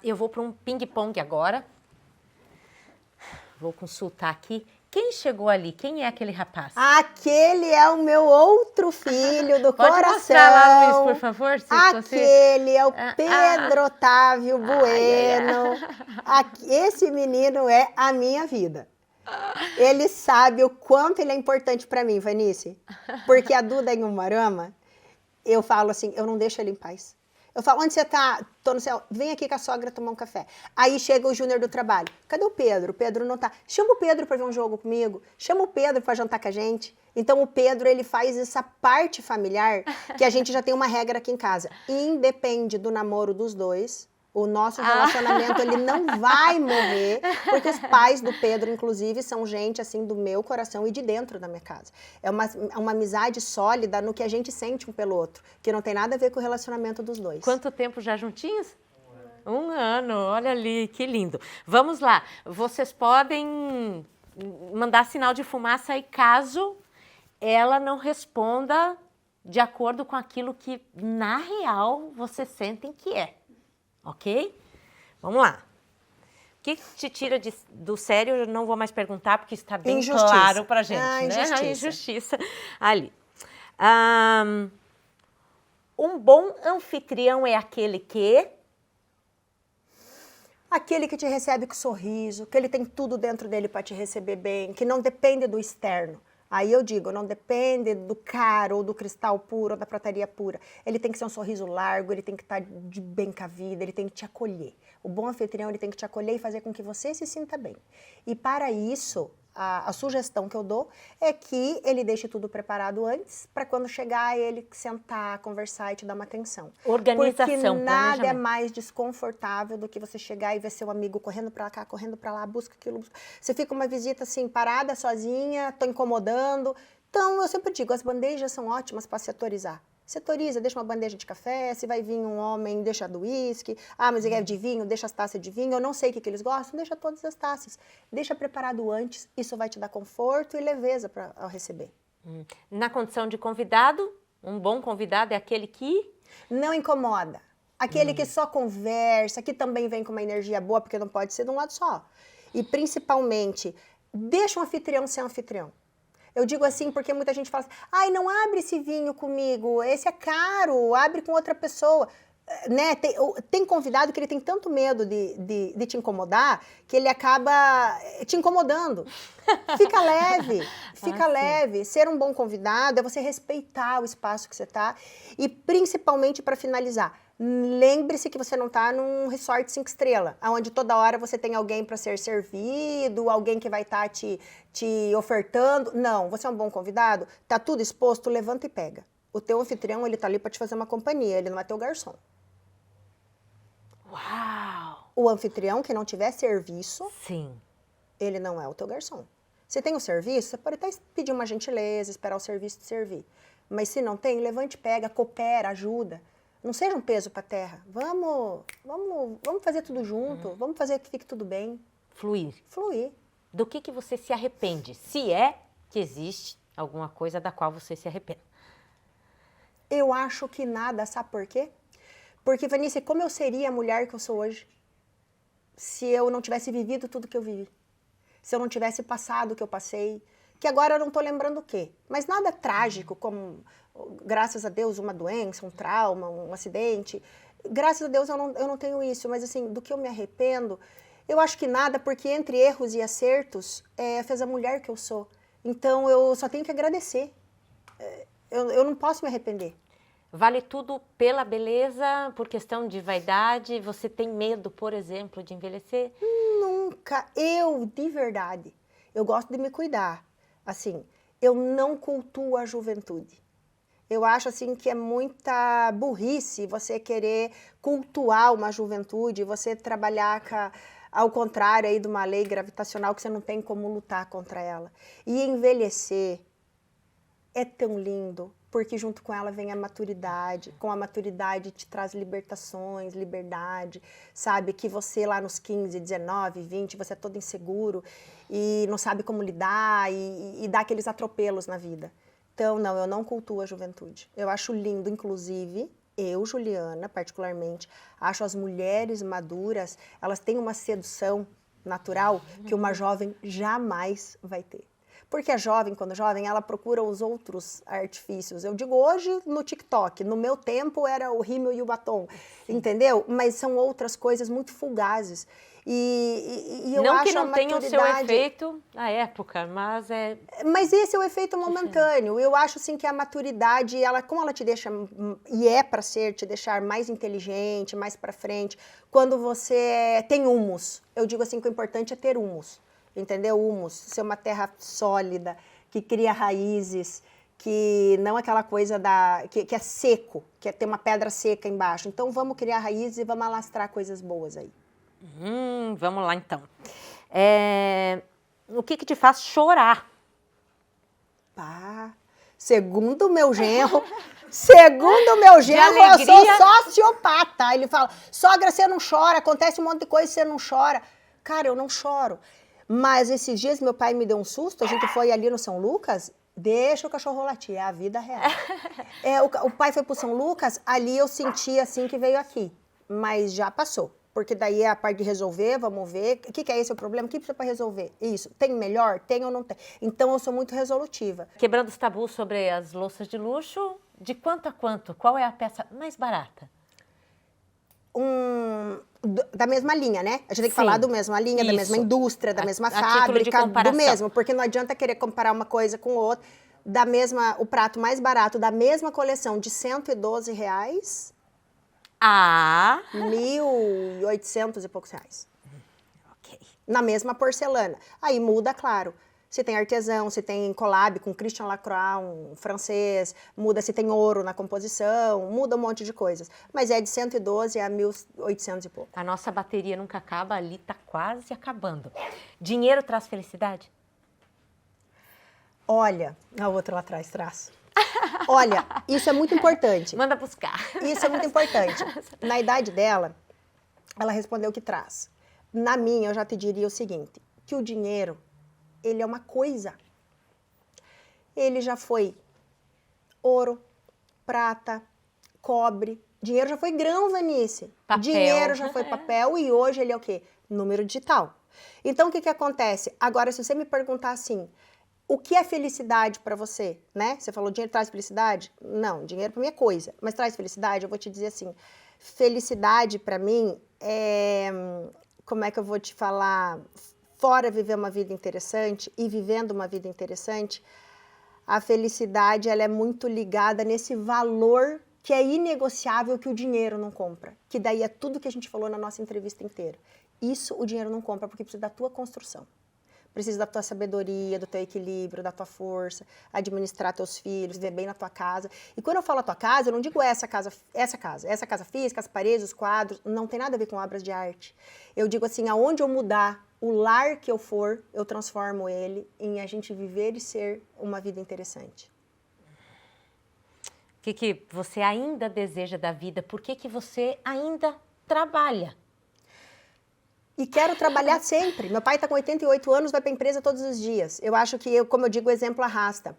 Eu vou para um ping-pong agora. Vou consultar aqui. Quem chegou ali? Quem é aquele rapaz? Aquele é o meu outro filho do Pode coração. Mostrar lá, Luiz, por favor. Aquele é o Pedro Otávio Bueno. Esse menino é a minha vida. Ele sabe o quanto ele é importante para mim, Vanice. Porque a Duda em Umuarama, eu falo assim, eu não deixo ele em paz. Eu falo, onde você tá? Tô no céu. Vem aqui com a sogra tomar um café. Aí chega o Júnior do trabalho. Cadê o Pedro? O Pedro não tá. Chama o Pedro para ver um jogo comigo. Chama o Pedro para jantar com a gente. Então o Pedro, ele faz essa parte familiar que a gente já tem uma regra aqui em casa. Independe do namoro dos dois. O nosso relacionamento, ele não vai morrer, porque os pais do Pedro, inclusive, são gente, assim, do meu coração e de dentro da minha casa. É uma amizade sólida no que a gente sente um pelo outro, que não tem nada a ver com o relacionamento dos dois. Quanto tempo já juntinhos? 1 ano, olha ali, que lindo. Vamos lá, vocês podem mandar sinal de fumaça aí caso ela não responda de acordo com aquilo que, na real, vocês sentem que é. Ok? Vamos lá. O que te tira do sério? Eu não vou mais perguntar, porque está bem claro pra gente, né? A injustiça ali. Um bom anfitrião é aquele que... Aquele que te recebe com sorriso, que ele tem tudo dentro dele para te receber bem, que não depende do externo. Aí eu digo, não depende do caro, ou do cristal puro, ou da prataria pura. Ele tem que ser um sorriso largo, ele tem que estar de bem com a vida, ele tem que te acolher. O bom anfitrião, ele tem que te acolher e fazer com que você se sinta bem. E para isso, a sugestão que eu dou é que ele deixe tudo preparado antes, para quando chegar ele sentar, conversar e te dar uma atenção. Organização, porque nada é mais desconfortável do que você chegar e ver seu amigo correndo para cá, correndo para lá, busca aquilo. Você fica uma visita assim, parada, sozinha, tô incomodando. Então, eu sempre digo, as bandejas são ótimas para setorizar. Setoriza, deixa uma bandeja de café, se vai vir um homem, deixa do uísque. Ah, mas ele é de vinho, deixa as taças de vinho. Eu não sei o que eles gostam, deixa todas as taças. Deixa preparado antes, isso vai te dar conforto e leveza ao receber. Na condição de convidado, um bom convidado é aquele que... Não incomoda. Aquele que só conversa, que também vem com uma energia boa, porque não pode ser de um lado só. E principalmente, deixa um anfitrião ser anfitrião. Eu digo assim porque muita gente fala assim, ai, não abre esse vinho comigo, esse é caro, abre com outra pessoa. Né? Tem convidado que ele tem tanto medo de te incomodar que ele acaba te incomodando. Fica leve, fica leve. Ser um bom convidado é você respeitar o espaço que você está. E principalmente, para finalizar, lembre-se que você não está num resort 5 estrelas, onde toda hora você tem alguém para ser servido, alguém que vai estar te ofertando. Não, você é um bom convidado, está tudo exposto, levanta e pega. O teu anfitrião, ele está ali para te fazer uma companhia, ele não é teu garçom. Uau! O anfitrião que não tiver serviço, sim, ele não é o teu garçom. Se tem o serviço, você pode até pedir uma gentileza, esperar o serviço te servir. Mas se não tem, levante, pega, coopera, ajuda. Não seja um peso para a terra. Vamos fazer tudo junto, vamos fazer que fique tudo bem. Fluir. Fluir. Do que você se arrepende? Se é que existe alguma coisa da qual você se arrepende. Eu acho que nada, sabe por quê? Porque, Vanice, como eu seria a mulher que eu sou hoje se eu não tivesse vivido tudo que eu vivi? Se eu não tivesse passado o que eu passei? Que agora eu não estou lembrando o quê? Mas nada trágico, como, graças a Deus, uma doença, um trauma, um acidente. Graças a Deus eu não tenho isso, mas assim, do que eu me arrependo, eu acho que nada, porque entre erros e acertos, fez a mulher que eu sou. Então, eu só tenho que agradecer. Eu não posso me arrepender. Vale tudo pela beleza, por questão de vaidade? Você tem medo, por exemplo, de envelhecer? Nunca. Eu, de verdade, eu gosto de me cuidar. Assim, eu não cultuo a juventude. Eu acho assim que é muita burrice você querer cultuar uma juventude, você trabalhar ao contrário aí de uma lei gravitacional que você não tem como lutar contra ela. E envelhecer é tão lindo, porque junto com ela vem a maturidade. Com a maturidade te traz libertações, liberdade, sabe? Que você lá nos 15, 19, 20, você é todo inseguro e não sabe como lidar e dá aqueles atropelos na vida. Então, não, eu não cultuo a juventude. Eu acho lindo, inclusive, eu, Juliana, particularmente, acho as mulheres maduras, elas têm uma sedução natural que uma jovem jamais vai ter. Porque a jovem, quando jovem, ela procura os outros artifícios. Eu digo hoje no TikTok, no meu tempo era o rímel e o batom, entendeu? Mas são outras coisas muito fugazes. E eu Não acho que não a tenha o seu maturidade... efeito na época, mas Mas esse é o efeito momentâneo. Eu acho assim que a maturidade, ela, como ela te deixa, e é para ser, te deixar mais inteligente, mais para frente, quando você tem humus. Eu digo assim que o importante é ter humus, entendeu? Humus, ser uma terra sólida, que cria raízes, que não é aquela coisa que é seco, que é ter uma pedra seca embaixo. Então vamos criar raízes e vamos alastrar coisas boas aí. Vamos lá então. O que te faz chorar? Pá, segundo o meu genro, eu sou sociopata. Ele fala, sogra, você não chora, acontece um monte de coisa e você não chora. Cara, eu não choro. Mas esses dias meu pai me deu um susto, a gente foi ali no São Lucas, deixa o cachorro latir, é a vida real. O pai foi pro São Lucas, ali eu senti assim que veio aqui, mas já passou. Porque daí é a parte de resolver, vamos ver, o que é esse o problema, o que precisa para resolver? Isso, tem melhor? Tem ou não tem? Então eu sou muito resolutiva. Quebrando os tabus sobre as louças de luxo, de quanto a quanto? Qual é a peça mais barata? Da mesma linha, né? A gente tem que falar da mesma linha, da mesma indústria, da mesma fábrica, do mesmo. Porque não adianta querer comparar uma coisa com outra. O prato mais barato da mesma coleção de R$112, R$1.800 e poucos reais. Ok. Na mesma porcelana. Aí muda, claro. Se tem artesão, se tem collab com Christian Lacroix, um francês, muda se tem ouro na composição, muda um monte de coisas. Mas é de 112 a 1.800 e pouco. A nossa bateria nunca acaba, ali tá quase acabando. Dinheiro traz felicidade? Olha, a outra lá atrás traz. Olha, isso é muito importante. Manda buscar. Isso é muito importante. Na idade dela, ela respondeu que traz. Na minha, eu já te diria o seguinte, que o dinheiro, ele é uma coisa. Ele já foi ouro, prata, cobre. Dinheiro já foi grão, Vanice. Papel. Dinheiro já foi papel e hoje ele é o quê? Número digital. Então, o que acontece? Agora, se você me perguntar assim, o que é felicidade para você, né? Você falou, dinheiro traz felicidade? Não, dinheiro para mim é coisa. Mas traz felicidade? Eu vou te dizer assim, felicidade para mim é... Como é que eu vou te falar? Fora viver uma vida interessante e vivendo uma vida interessante, a felicidade ela é muito ligada nesse valor que é inegociável que o dinheiro não compra. Que daí é tudo que a gente falou na nossa entrevista inteira. Isso o dinheiro não compra porque precisa da tua construção. Precisa da tua sabedoria, do teu equilíbrio, da tua força, administrar teus filhos, viver bem na tua casa. E quando eu falo a tua casa, eu não digo essa casa física, as paredes, os quadros, não tem nada a ver com obras de arte. Eu digo assim, aonde eu mudar o lar que eu for, eu transformo ele em a gente viver e ser uma vida interessante. O que você ainda deseja da vida? Por que você ainda trabalha? E quero trabalhar sempre. Meu pai está com 88 anos, vai para a empresa todos os dias. Eu acho que, como eu digo, o exemplo arrasta.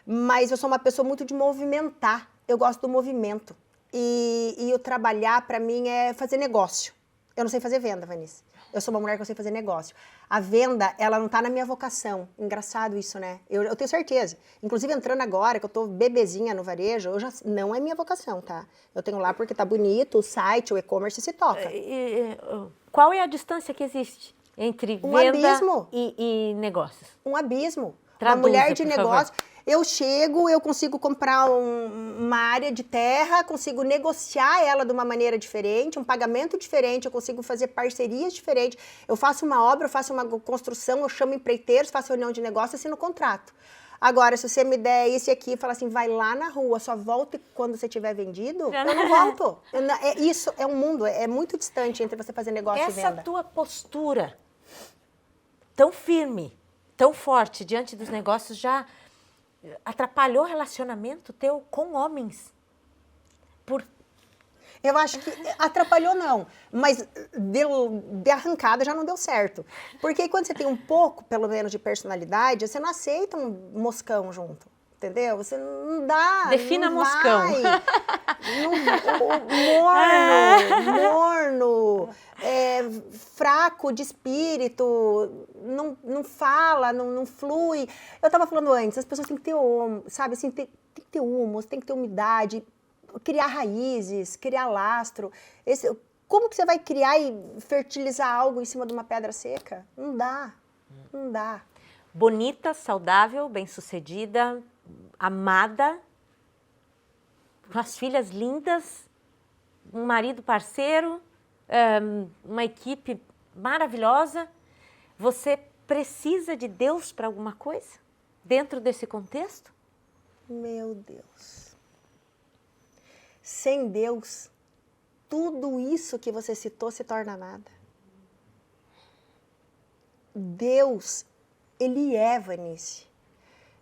Mas eu sou uma pessoa muito de movimentar. Eu gosto do movimento. E o trabalhar, para mim, é fazer negócio. Eu não sei fazer venda, Vanice. Eu sou uma mulher que eu sei fazer negócio. A venda, ela não está na minha vocação. Engraçado isso, né? Eu tenho certeza. Inclusive, entrando agora, que eu tô bebezinha no varejo, não é minha vocação, tá? Eu tenho lá porque tá bonito, o site, o e-commerce se toca. Qual é a distância que existe entre venda e negócios? Um abismo. Traduza, uma mulher de por negócio... favor. Eu chego, eu consigo comprar uma área de terra, consigo negociar ela de uma maneira diferente, um pagamento diferente, eu consigo fazer parcerias diferentes. Eu faço uma obra, eu faço uma construção, eu chamo empreiteiros, faço reunião de negócio, assino contrato. Agora, se você me der esse aqui e falar assim, vai lá na rua, só volte quando você tiver vendido, eu não volto. Isso é um mundo, é muito distante entre você fazer negócio e venda. Essa tua postura tão firme, tão forte diante dos negócios já... atrapalhou o relacionamento teu com homens? Eu acho que atrapalhou não, mas de arrancada já não deu certo. Porque quando você tem um pouco, pelo menos, de personalidade, você não aceita um moscão junto, entendeu? Você não dá, defina não moscão. Morno, fraco de espírito, não fala, não flui. Eu estava falando antes, as pessoas têm que ter, sabe, assim, tem que ter humus, tem que ter umidade, criar raízes, criar lastro. como que você vai criar e fertilizar algo em cima de uma pedra seca? Não dá, não dá. Bonita, saudável, bem-sucedida, amada, com as filhas lindas, um marido parceiro, uma equipe maravilhosa. Você precisa de Deus para alguma coisa dentro desse contexto? Meu Deus. Sem Deus, tudo isso que você citou se torna nada. Deus, Ele é, Vanice.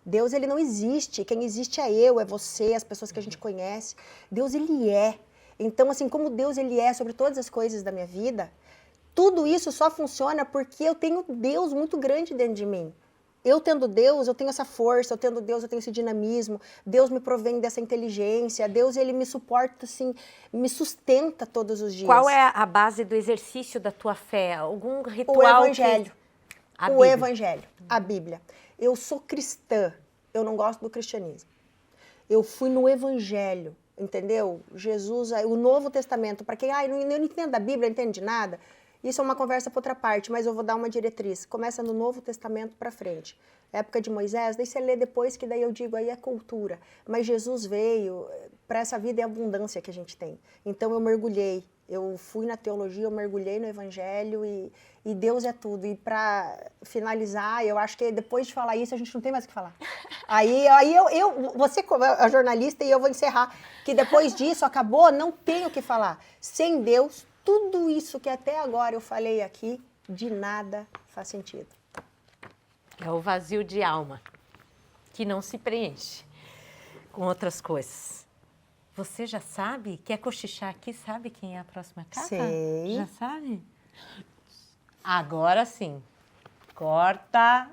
Deus, Ele não existe. Quem existe é eu, é você, as pessoas que a gente conhece. Deus, Ele é. Então, assim, como Deus, Ele é sobre todas as coisas da minha vida, tudo isso só funciona porque eu tenho Deus muito grande dentro de mim. Eu tendo Deus, eu tenho essa força, eu tendo Deus, eu tenho esse dinamismo, Deus me provém dessa inteligência, Deus, Ele me suporta, assim, me sustenta todos os dias. Qual é a base do exercício da tua fé? Algum ritual? O Evangelho. O Evangelho, a Bíblia. Eu sou cristã, eu não gosto do cristianismo. Eu fui no Evangelho, entendeu? Jesus, o Novo Testamento, para quem não entende a Bíblia, não entende nada, isso é uma conversa para outra parte, mas eu vou dar uma diretriz. Começa no Novo Testamento para frente. Época de Moisés, daí você lê depois, que daí eu digo, aí é cultura. Mas Jesus veio para essa vida e abundância que a gente tem. Então eu mergulhei, eu fui na teologia, eu mergulhei no Evangelho e Deus é tudo. E para finalizar, eu acho que depois de falar isso, a gente não tem mais o que falar. Aí você é jornalista e eu vou encerrar, que depois disso acabou, não tenho o que falar. Sem Deus, tudo isso que até agora eu falei aqui, de nada faz sentido. É o vazio de alma, que não se preenche com outras coisas. Você já sabe? Quer cochichar aqui? Sabe quem é a próxima carta? Sei. Já sabe? Agora sim. Corta